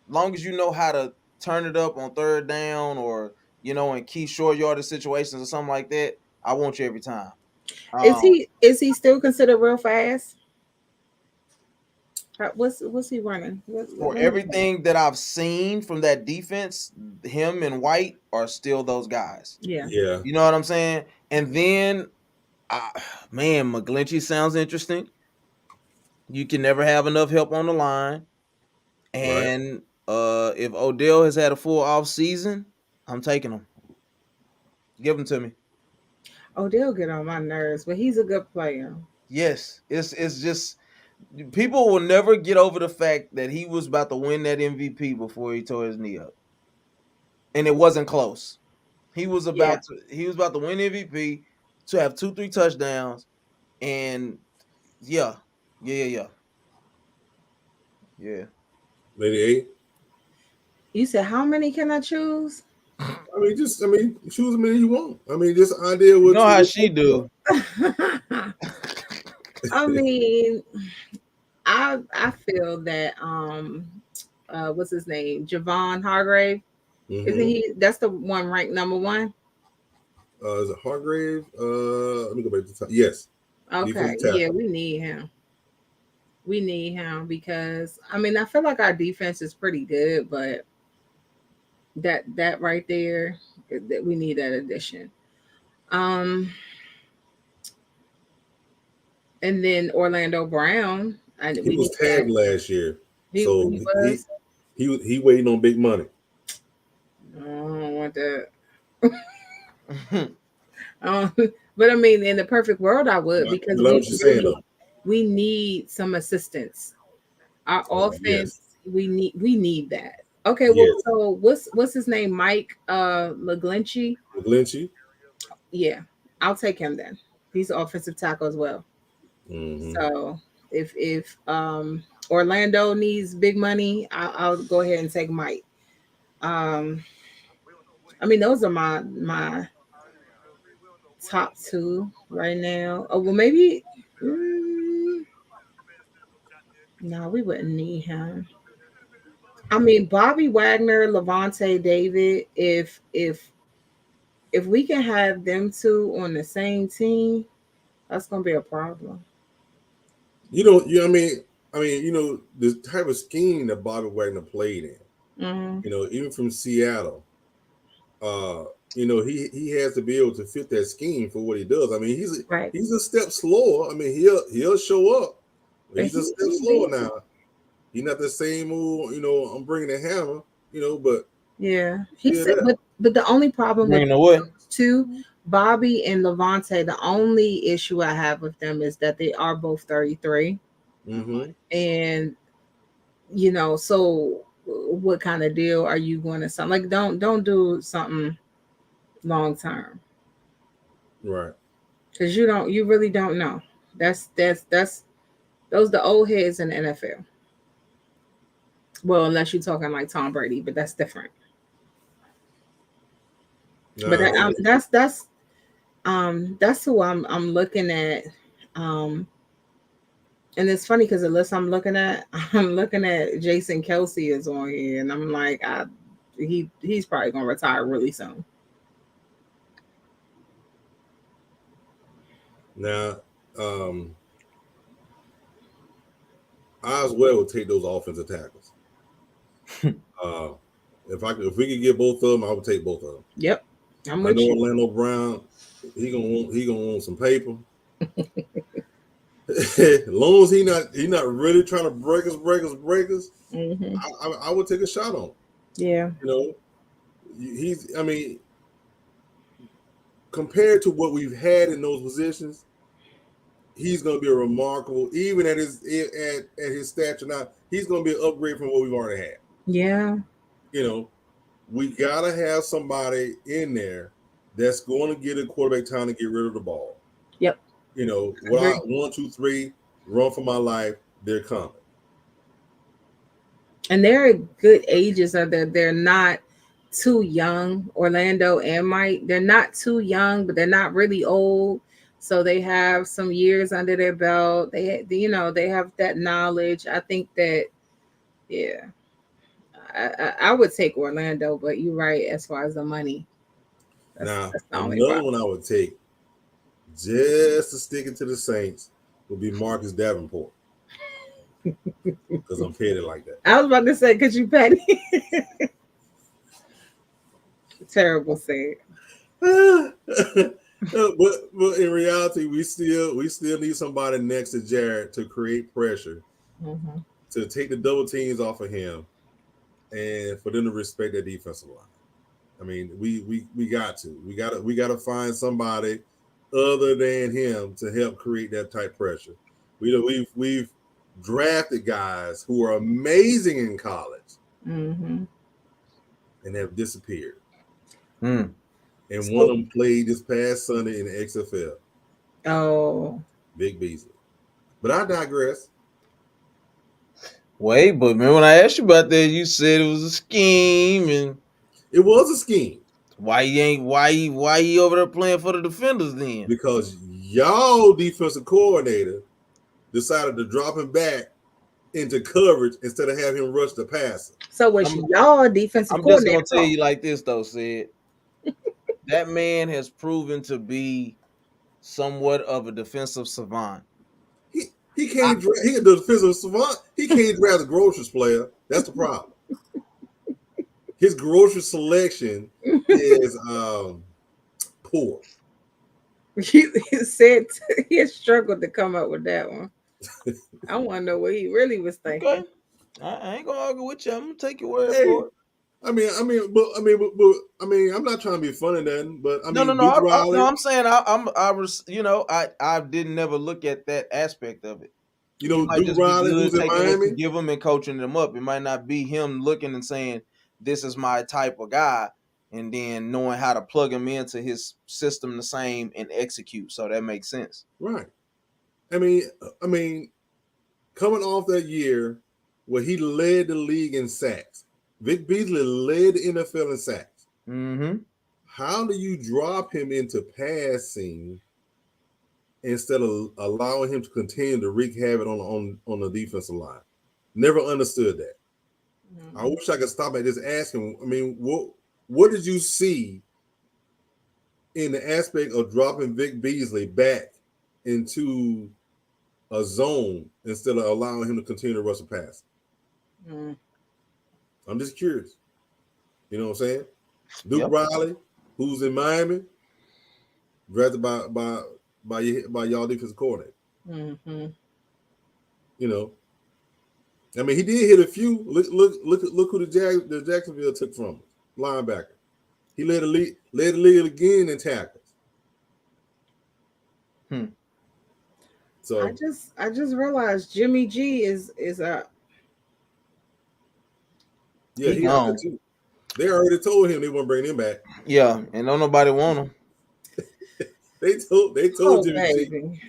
Long as you know how to turn it up on third down or in key short yardage situations or something like that, I want you every time. Is he still considered real fast? What's he running? For everything that I've seen from that defense, him and White are still those guys. Yeah. You know what I'm saying? And then, man, McGlinchey sounds interesting. You can never have enough help on the line. And if Odell has had a full off season, I'm taking him. Give him to me. Odell get on my nerves, but he's a good player. Yes, it's just people will never get over the fact that he was about to win that MVP before he tore his knee up, and it wasn't close. He was about to win MVP, to have 2-3 touchdowns, and yeah. Lady A. You said how many can I choose? Choose as many you want. Just idea what you know how she do. I mean, I feel that what's his name? Javon Hargrave. Isn't he? That's the one ranked number 1. Is it Hargrave? Let me go back to the top. Yes. Okay. Yeah, we need him. We need him because I feel like our defense is pretty good, but that right there, that we need that addition. And then Orlando Brown. He was tagged last year, he waiting on big money. I don't want that. But I mean, in the perfect world, I would, I because love what you're saying though. we need some assistance. Our Oh offense, yes, we need that. Okay, well, yes. so what's his name? Mike McGlinchey. Lynchy. Yeah, I'll take him then. He's an offensive tackle as well. Mm-hmm. So if Orlando needs big money, I'll go ahead and take Mike. Um, I mean, those are my top two right now. Oh well, maybe. Mm, no, we wouldn't need him. I mean, Bobby Wagner, Levante David. If we can have them two on the same team, that's gonna be a problem. You know, the type of scheme that Bobby Wagner played in. Hmm. Even from Seattle, uh, he has to be able to fit that scheme for what he does. I mean, Right. he's a step slower. I mean, he'll show up, but But he's a step slower now. He's not the same old, I'm bringing the hammer, but yeah, he still said, that. but the only problem with Bringing the what? two, Bobby and Levante, the only issue I have with them is that they are both 33, Mm-hmm. and so what kind of deal are you going to sign? Like, don't do something long term, Right. because you really don't know. That's those the old heads in the NFL. Well, unless you're talking like Tom Brady, but that's different. But Nah, that's who I'm looking at. Um, and it's funny because the list I'm looking at, I'm looking at Jason Kelsey is on here, and I'm like, he's probably gonna retire really soon. now, um, I as well would take those offensive tackles. Uh, if we could get both of them, I would take both of them. Yep, I'm I know with you. Orlando Brown, he gonna want some paper. As long as he not really trying to break us, Hmm. I would take a shot on him. Yeah, You know, I mean, compared to what we've had in those positions, he's going to be a remarkable, even at his stature now. He's going to be an upgrade from what we've already had. yeah, You know, we gotta have somebody in there that's going to get a quarterback time to get rid of the ball. yep. What I Agree. 1, 2, 3, run for my life. They're coming. And they're at good ages. Are they're not too young. Orlando and Mike, they're not too young, but they're not really old. So they have some years under their belt. They have that knowledge. I think that, yeah, I would take Orlando, but you're right as far as the money. Now, That's the only another problem. one I would take just to stick it to the Saints would be Marcus Davenport because I'm petty like that. I was about to say, could you petty? Terrible say. but in reality, we still need somebody next to Jared to create pressure, Hmm. to take the double teams off of him, and for them to respect their defensive line. I mean, we got to find somebody other than him to help create that type pressure. We've drafted guys who are amazing in college Hmm. and have disappeared. Hmm. And one So, of them played this past Sunday in the XFL, oh, Big Beasley. But I digress. Wait, but remember when I asked you about that, you said it was a scheme, and It was a scheme why he over there playing for the defenders then? because y'all defensive coordinator decided to drop him back into coverage instead of having him rush the passer. so was I'm y'all defensive I'm just coordinator gonna tell fault? you like this though, Sid. That man has proven to be somewhat of a defensive savant. He he I, can't he the defensive savant. He can't draft a groceries player. That's the problem. His grocery selection is poor. He said he struggled to come up with that one. I want to know what he really was okay, thinking. I ain't gonna argue with you. I'm gonna take your word Hey, for it. I'm not trying to be funny then, but I No, no, mean, no. Duke Riley, No, I'm saying I was, I didn't never look at that aspect of it. He might Duke just be Riley, good who's in taking what you Miami, give him and coaching them up. It might not be him looking and saying, "This is my type of guy," and then knowing how to plug him into his system the same and execute. So that makes sense. right? I mean, I mean, coming off that year where he led the league in sacks, Vic Beasley led the NFL in sacks. Mm-hmm. How do you drop him into passing instead of allowing him to continue to wreak havoc on the defensive line? Never understood that. I wish I could stop and just ask him. I mean, what did you see in the aspect of dropping Vic Beasley back into a zone instead of allowing him to continue to rush a pass? Mm. I'm just curious. You know what I'm saying? Duke Yep. Riley, who's in Miami, drafted by y'all defensive coordinator. Mm-hmm. You know, I mean, he did hit a few. Look who the Jacksonville took from him. Linebacker. He led the league again in tackles. So I just realized Jimmy G is a yeah, He he out there gone. too. They already told him they won't bring him back. Yeah, and don't nobody want him. They told oh Jimmy G baby.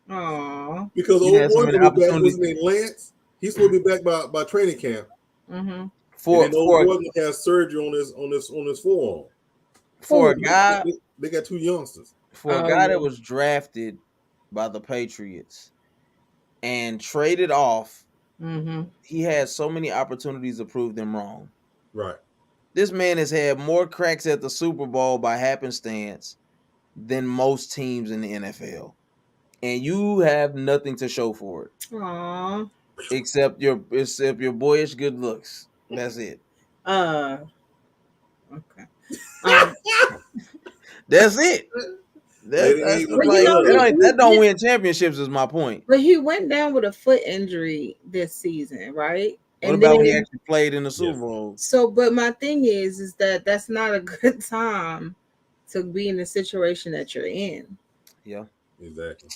Aw. because He old had so boy many gonna be back. What's opportunities his name? Lance. He's supposed to be back by training camp, Mm-hmm. and for then old for boy gonna have surgery on his forearm. for Who? a guy They got two youngsters. for a Oh guy yeah. that was drafted by the Patriots and traded off. Mm-hmm. He had so many opportunities to prove them wrong. Right. This man has had more cracks at the Super Bowl by happenstance than most teams in the NFL. And you have nothing to show for it Aw. except your boyish good looks. That's it. Uh okay. Um That's it. Lady That's ain't with just but the you like know blood. that don't win championships is my point. but he went down with a foot injury this season, right? What And about when he then actually played in the Yes. Super Bowl? so but my thing is that that's not a good time to be in the situation that you're in. Yeah. Exactly.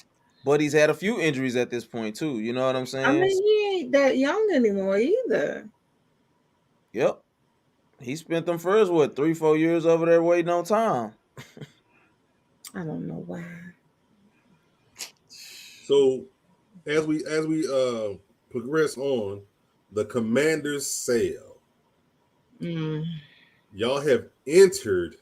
But he's had a few injuries at this point too. You know what I'm I saying? mean, he ain't that young anymore either. Yep. He spent them first 3-4 years over there waiting on time. I don't know why. So as we progress on, the Commander's sale. Mm. Y'all have entered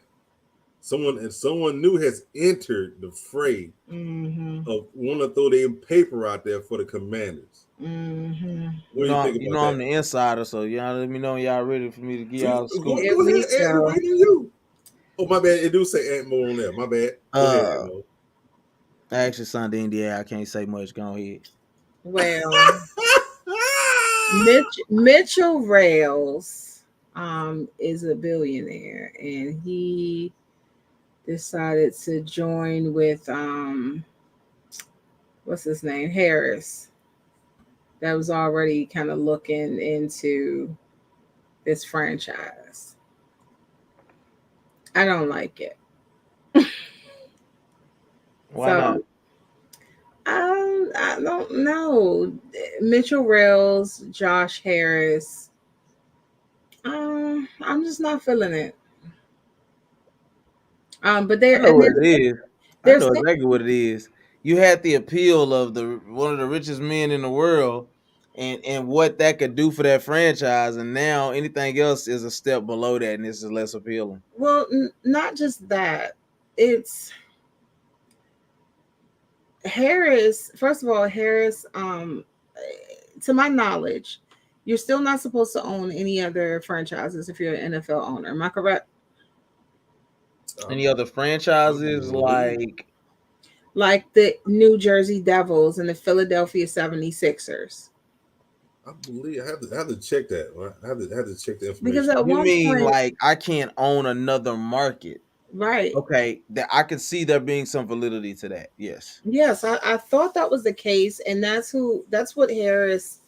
someone new has entered the fray Mm-hmm. of want to throw their paper out there for the Commanders. Mm-hmm. What do you think about I'm that? the insider, so y'all let me know when y'all ready for me to give y'all the scoop. Here Go ahead, we Ant. We're go. waiting on you. Oh, my bad. It do say Ant Mo on there. My bad. Go ahead, Ant Uh, Mo. I actually signed the NDA. I can't say much. Go ahead. Well, Mitchell Rails is a billionaire, and he decided to join with what's his name, Harris, that was already kind of looking into this franchise. I don't like it. Why not? So I don't know. Mitchell Rails, Josh Harris. I'm just not feeling it. But I there know and what it is. I there's know exactly what it is. You had the appeal of the one of the richest men in the world, and what that could do for that franchise, and now anything else is a step below that, and this is less appealing. well, not just that. It's Harris. First of all, Harris. To my knowledge, you're still not supposed to own any other franchises if you're an NFL owner. Am I correct? Any other I franchises believe. Like the New Jersey Devils and the Philadelphia 76ers. I have to check that. Right? I have to check the Because information. at You one mean point, like I can't own another market? right. Okay, that I could see there being some validity to that. Yes. Yes, I thought that was the case, and that's what Harris,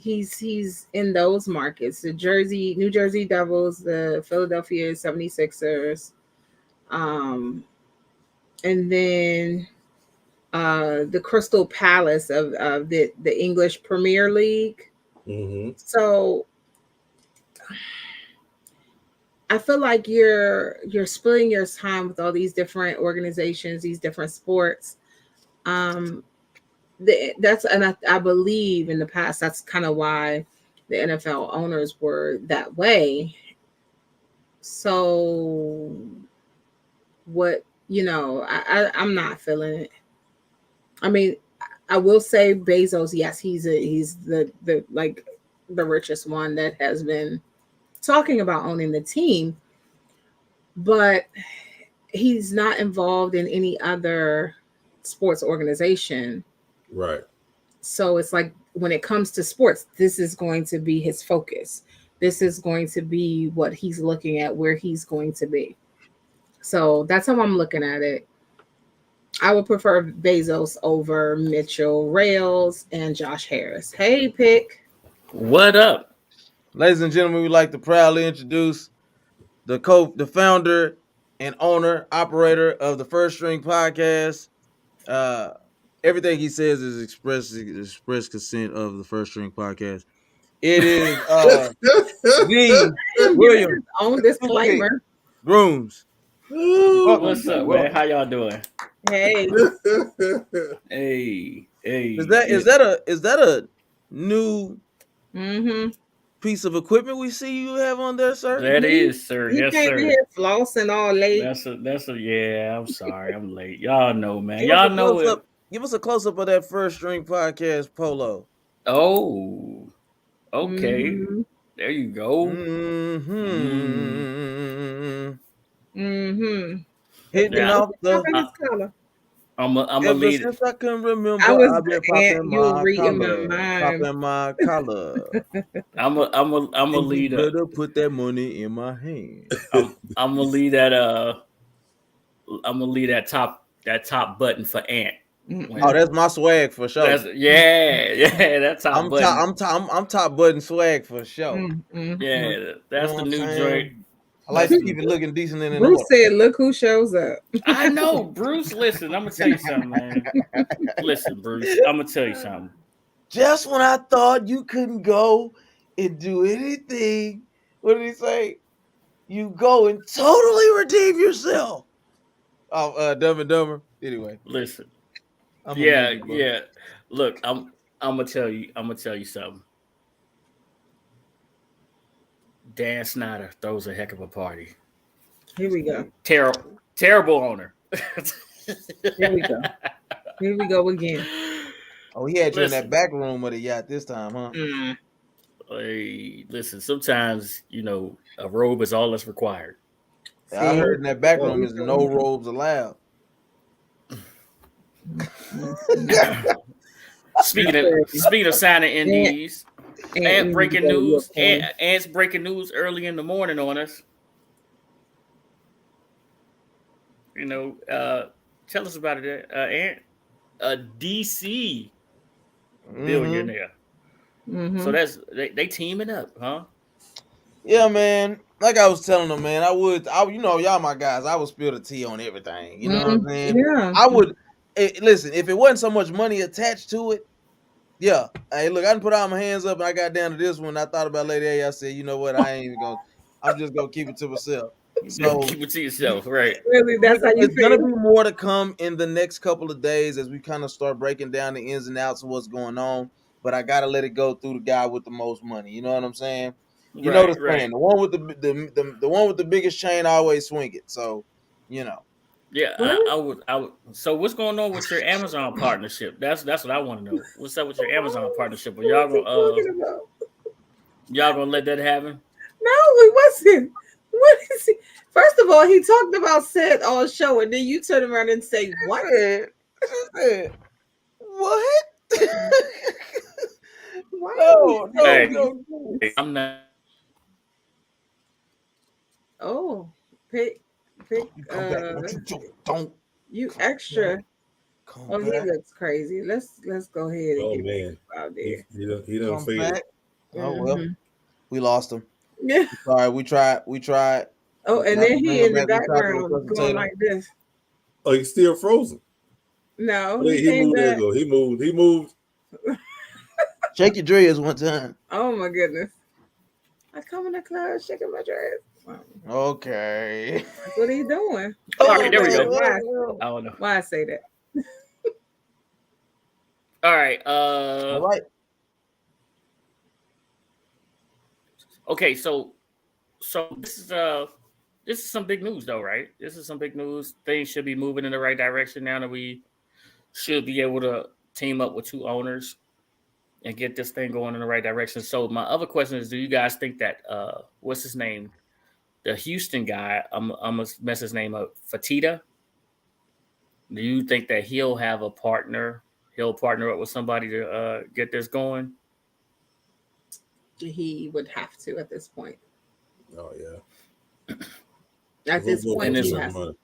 he's in those markets, the New Jersey Devils, the Philadelphia 76ers, um, and then the Crystal Palace of the English Premier League. Mm-hmm. So I feel like you're splitting your time with all these different organizations, these different sports. Um, that's and I believe in the past that's kind of why the NFL owners were that way. So what I'm not feeling it. I mean, I will say Bezos, yes, he's the like the richest one that has been talking about owning the team, but he's not involved in any other sports organization. Right. So it's like when it comes to sports, this is going to be his focus. This is going to be what he's looking at, where he's going to be. So that's how I'm looking at it. I would prefer Bezos over Mitchell Rails and Josh Harris. Hey, pick. What up? Ladies and gentlemen, we'd like to proudly introduce the founder and owner, operator of the First String Podcast. Uh, Everything he says is express consent of the First String Podcast. It is the Him giving his William own Pick disclaimer. Grooms. Welcome, What's up, man? welcome. How y'all doing? Hey, Hey, hey. Is that a new mm-hmm. piece of equipment we see you have on there, sir? That is, sir. He Yes, came in sir. here flossing all late. That's a yeah. I'm sorry, I'm late. Y'all know, man. Give us Y'all a know close it. up. Give us a close up of that First String Podcast polo. Oh, okay. Mm-hmm. There you go. Mm. Mm-hmm. Mm-hmm. Hitting Yeah, off the. Popping his collar. I'm a Ever lead. since I can I remember, was I've been the ant. popping You were my reading my collar, mind. popping my collar. I'm a And you lead. better put that money in my hand. I'm gonna lead that. I'm gonna leave that top button for Ant. Oh, Mm-mm. that's my swag for sure. That's yeah. That top I'm top. button. I'm top button swag for sure. Mm-mm. Yeah, You know that's what the I'm new joint. saying? I like That's to the. keep it looking decent and in Bruce order. said, "Look who shows up." I know, Bruce. Listen, I'm gonna tell you something, man. Listen, Bruce. I'm gonna tell you something. Just when I thought you couldn't go and do anything, what did he say? You go and totally redeem yourself. Oh, Dumb and Dumber. Anyway, Listen. I'm a Yeah, menace, bro. yeah. Look, I'm gonna tell you. I'm gonna tell you something. Dan Snyder throws a heck of a party. Here we go. Terrible owner. Here we go. Here we go again. Oh, he had you in that Listen, back room of the yacht this time, huh? Mm. hey, listen. Sometimes a robe is all that's required. Yeah, I See heard in that back what room we is no doing? robes allowed. Mm-mm. speaking of signing And, NDs, and and you need to breaking go to your news, and corner. it's breaking news early in the morning on us. Tell us about it, Ant. A DC Mm-hmm. billionaire. So Mm-hmm. they teaming up, huh? Yeah, man. Like I was telling them, man, y'all my guys. I would spill the tea on everything. You know what I'm Mm, saying? yeah. I would. Listen, if it wasn't so much money attached to it, yeah. Hey, look, I didn't put all my hands up and I got down to this one. I thought about Lady A. I said, you know what? I ain't even going. I'm just gonna keep it to myself. So Keep it to yourself, right? Really, that's how you it's gonna feel. be more to come in the next couple of days as we kind of start breaking down the ins and outs of what's going on. But I gotta let it go through the guy with the most money. You know what I'm saying? You know the Right, right. saying, the one with the one with the biggest chain always swing it. So, you know. Yeah, What? I would. So what's going on with your Amazon partnership? That's what I want to know. What's up with your Amazon partnership? Are What's he talking about? y'all gonna let that happen? No, it wasn't. What is he? First of all, he talked about said all show, and then you turn around and say, "What?" What? Why are we no, no, Hey, saying no, no. this? I'm not. Oh, pick, You come back. Don't you you come back. extra. Oh, he Compact. looks crazy. Let's go ahead and Oh get man, out he there. he done faded. Compact. Oh well, Hmm. we lost him. Yeah. Sorry, we tried. Oh, We and tried then to bring he him in the back. We tried to background going resuscitate him. like this. Oh, he's still frozen. No, Oh, he he came moved. There you back. go. He moved. He moved. Shake your dreads one time. Oh my goodness. I come in the club shaking my dress. Wow. Okay. That's what he doing. All Oh right, there we man. go. Why? Well. I don't know. Why I say that? All right. All right. Okay. So this is some big news though, right? This is some big news. Things should be moving in the right direction now that we should be able to team up with two owners and get this thing going in the right direction. So my other question is, do you guys think that what's his name? The Houston guy, I'm gonna mess his name up, Fatita. Do you think that he'll have a partner? He'll partner up with somebody to get this going? He would have to at this point. Oh yeah. At Who this both point, And want too he it's much has. money?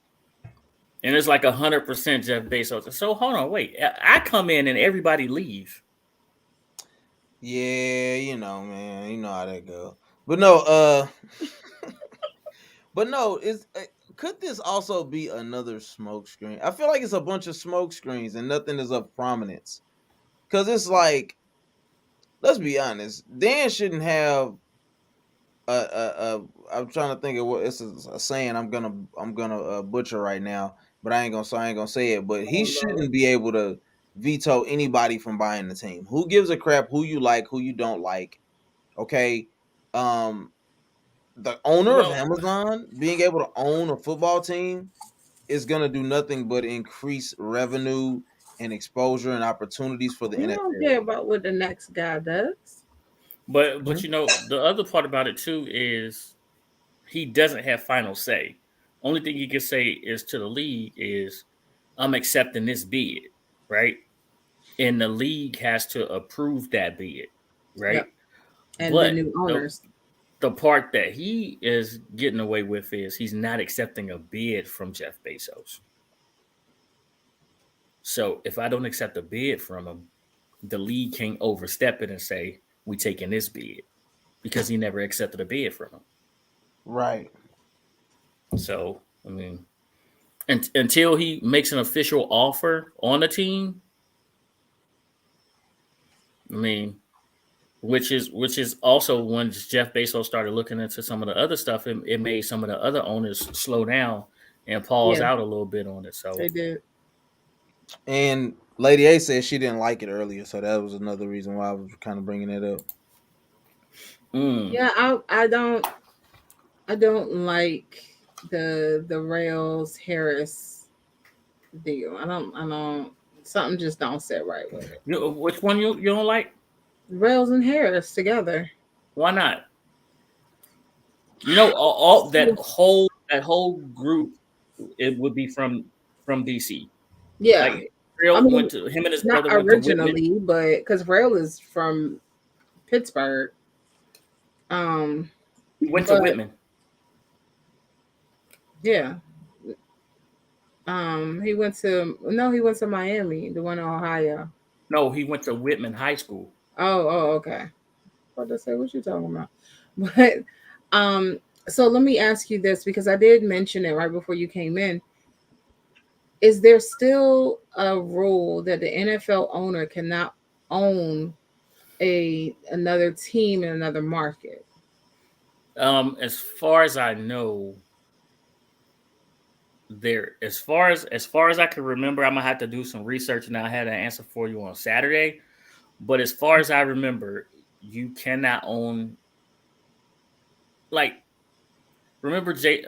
and it's like 100% Jeff Bezos. So hold on, wait. I come in and everybody leaves. Yeah, man, you know how that go. But no, but no, could this also be another smoke screen? I feel like it's a bunch of smoke screens and nothing is of prominence. Cause it's like, let's be honest, Dan shouldn't have I'm trying to think of what it's a saying I'm gonna butcher right now, but I ain't gonna say it. But he Oh Lord. shouldn't be able to veto anybody from buying the team. Who gives a crap who you like, who you don't like? Okay. Um the owner of Well, Amazon being able to own a football team is gonna do nothing but increase revenue and exposure and opportunities for the We don't NFL. care about what the next guy does. but Mhm. you know the other part about it too is he doesn't have final say. Only thing he can say is to the league is I'm accepting this bid, right? And the league has to approve that bid, right? Yep. And the But new owners. the part that he is getting away with is he's not accepting a bid from Jeff Bezos. So if I don't accept a bid from him, the league can't overstep it and say we taking this bid because he never accepted a bid from him. Right. So I mean, until he makes an official offer on the team, I mean, which is also when Jeff Bezos started looking into some of the other stuff, it made some of the other owners slow down and pause Yeah, out a little bit on it. they So did. And Lady A said she didn't like it earlier, so that was another reason why I was kind of bringing it up. mm, Yeah, I don't like the Rails Harris deal. I don't something just don't sit right with it. which one you don't like? Rails and Harris together. Why not? You know, all that whole group, it would be from DC. Yeah. Like I Real mean, went to him and his not brother went to Whitman. originally, but because Rail is from Pittsburgh. Um, He went to but Whitman. yeah. He went to Miami, the one in Ohio. No, he went to Whitman High School. Oh, okay. What to say? What you talking about? But um, so let me ask you this because I did mention it right before you came in. Is there still a rule that the NFL owner cannot own another team in another market? As far as I know, as far as I can remember, I'm gonna have to do some research, and I had an answer for you on Saturday. But as far as I remember, you cannot own, like, remember Jay.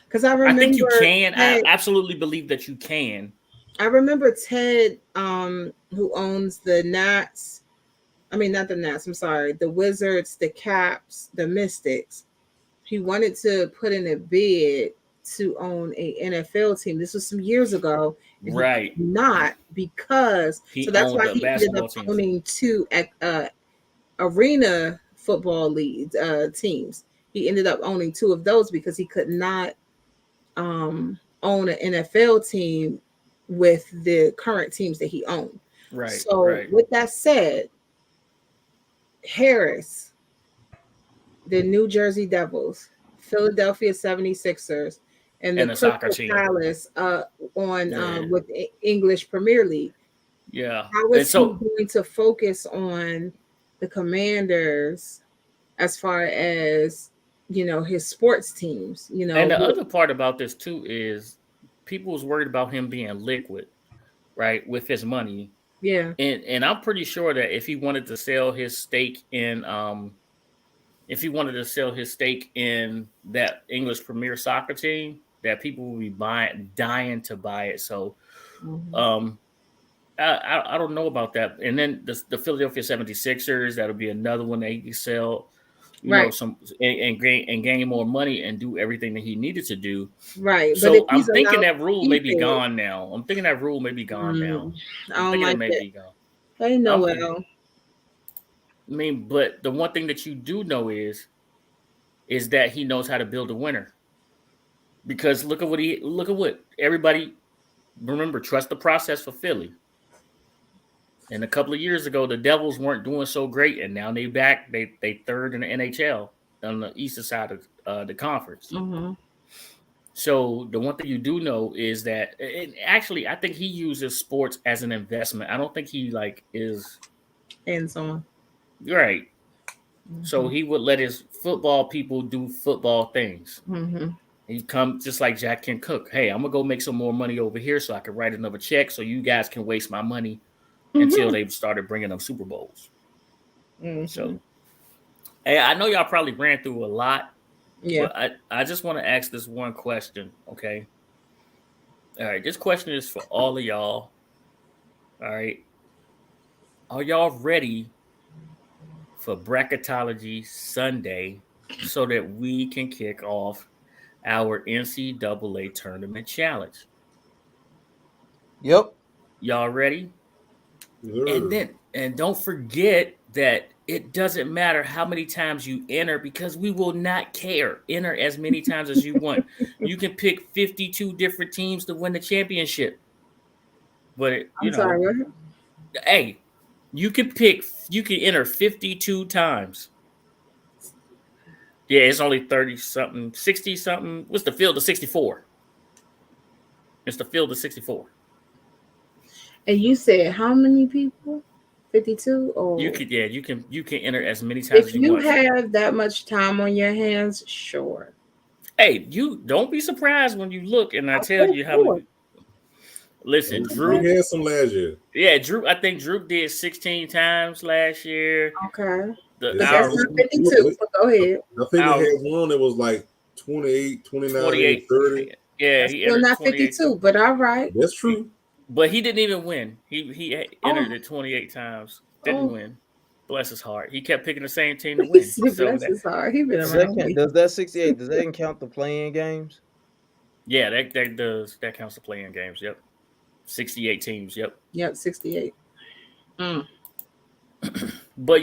Because I I think you remember can. I Ted. absolutely believe that you can. I remember Ted, who owns the Nats. I mean, not the Nats. I'm sorry, the Wizards, the Caps, the Mystics. He wanted to put in a bid to own a NFL team. This was some years ago, and he could Right. not because He so that's owned why the he ended up basketball teams. owning two arena football leagues teams. He ended up owning two of those because he could not own an NFL team with the current teams that he owned. Right. So Right. with that said, Harris, the New Jersey Devils, Philadelphia 76ers, and the And a soccer Crystal team. Palace on Yeah. with English Premier League. Yeah. How And is he so going to focus on the Commanders as far as his sports teams? and the other part about this too is people was worried about him being liquid, right, with his money. Yeah. And I'm pretty sure that if he wanted to sell his stake in that English Premier Soccer team, that people will be dying to buy it. So Mhm. I don't know about that. And then the Philadelphia 76ers, that'll be another one that he can sell, Right. some and gain more money and do everything that he needed to do. Right. But if So I'm he's thinking allowed that to rule may keep be it, gone now. I'm thinking that rule may be gone now. I I'm don't thinking it like may that. be gone. Hey, Noel. I mean, but the one thing that you do know is that he knows how to build a winner. Because look at what everybody remember. Trust the process for Philly. And a couple of years ago, the Devils weren't doing so great, and now they back. They third in the NHL on the eastern side of the conference. Mm-hmm. So the one thing you do know is that, and actually, I think he uses sports as an investment. I don't think he is And so on. right. Mm-hmm. So he would let his football people do football things. Mm-hmm. He come just like Jack Kent Cook. Hey, I'm gonna go make some more money over here so I can write another check so you guys can waste my money until they started bringing them Super Bowls. Mm-hmm. So, hey, I know y'all probably ran through a lot, Yeah. but I just want to ask this one question, okay? All right, this question is for all of y'all. All right, are y'all ready for Bracketology Sunday so that we can kick off our NCAA tournament challenge? Yep. Y'all ready? Yeah. And don't forget that it doesn't matter how many times you enter because we will not care. Enter as many times as you want. You can pick 52 different teams to win the championship. But I'm sorry. What? hey, you can enter 52 times. Yeah, it's only 30 something, 60 something. What's the field of 64? It's the field of 64. And you said how many people? 52 or You can enter as many times as if you you want. have that much time on your hands, sure. Hey, you don't be surprised when you look and I tell Okay, you how many. Listen, Drew. We had some last year. Yeah, Drew. I think Drew did 16 times last year. Okay. The But our, that's not 52, so go ahead. I think we Our- had one that was like 28, 29, 28. 30. Yeah, That's he still entered not 28. 52, but all right. That's true. But he didn't even win. He entered Oh. it 28 times. Didn't Oh. win. Bless his heart. He kept picking the same team to win. So Bless his heart. He been around me. Does that 68? Does that count the playing games? yeah, that counts the playing games. Yep. 68 teams. Yep. Yep, 68. But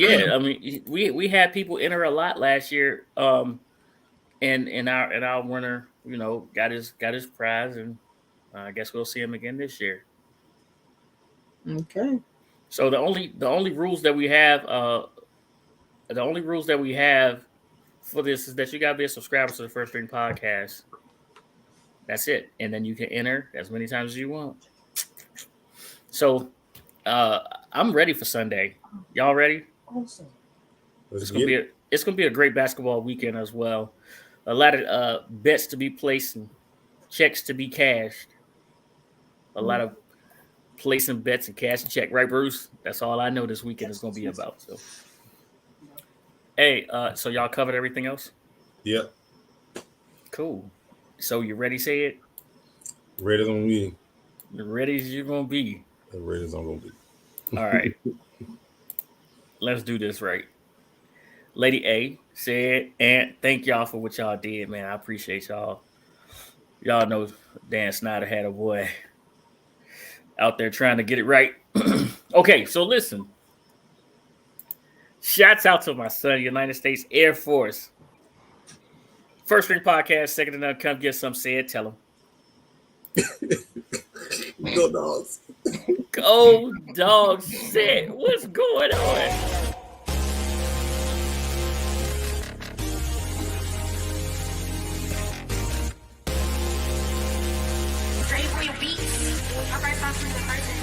yeah, I mean, we had people enter a lot last year. And our winner, got his prize, and I guess we'll see him again this year. Okay. So the only rules that we have, for this is that you gotta be a subscriber to the First String Podcast. That's it, and then you can enter as many times as you want. So, I'm ready for Sunday. Y'all ready? Awesome. It's gonna be a great basketball weekend as well. A lot of bets to be placed and checks to be cashed. A lot of placing bets and cash and check, right, Bruce? That's all I know this weekend is gonna be about. So, hey, so y'all covered everything else? Yep. Cool. So you ready? Say it. Ready as on me. Ready as you're gonna be. Ready as I'm gonna be. All right. Let's do this right. Lady A said, and thank y'all for what y'all did, man. I appreciate y'all. Y'all know Dan Snyder had a boy out there trying to get it right. Okay, so listen. Shouts out to my son, United States Air Force. First String Podcast, second to none. Come get some said. Tell him. Go Dogs. Go Dog shit. What's going on? Ready for your beats? Our first song from the person.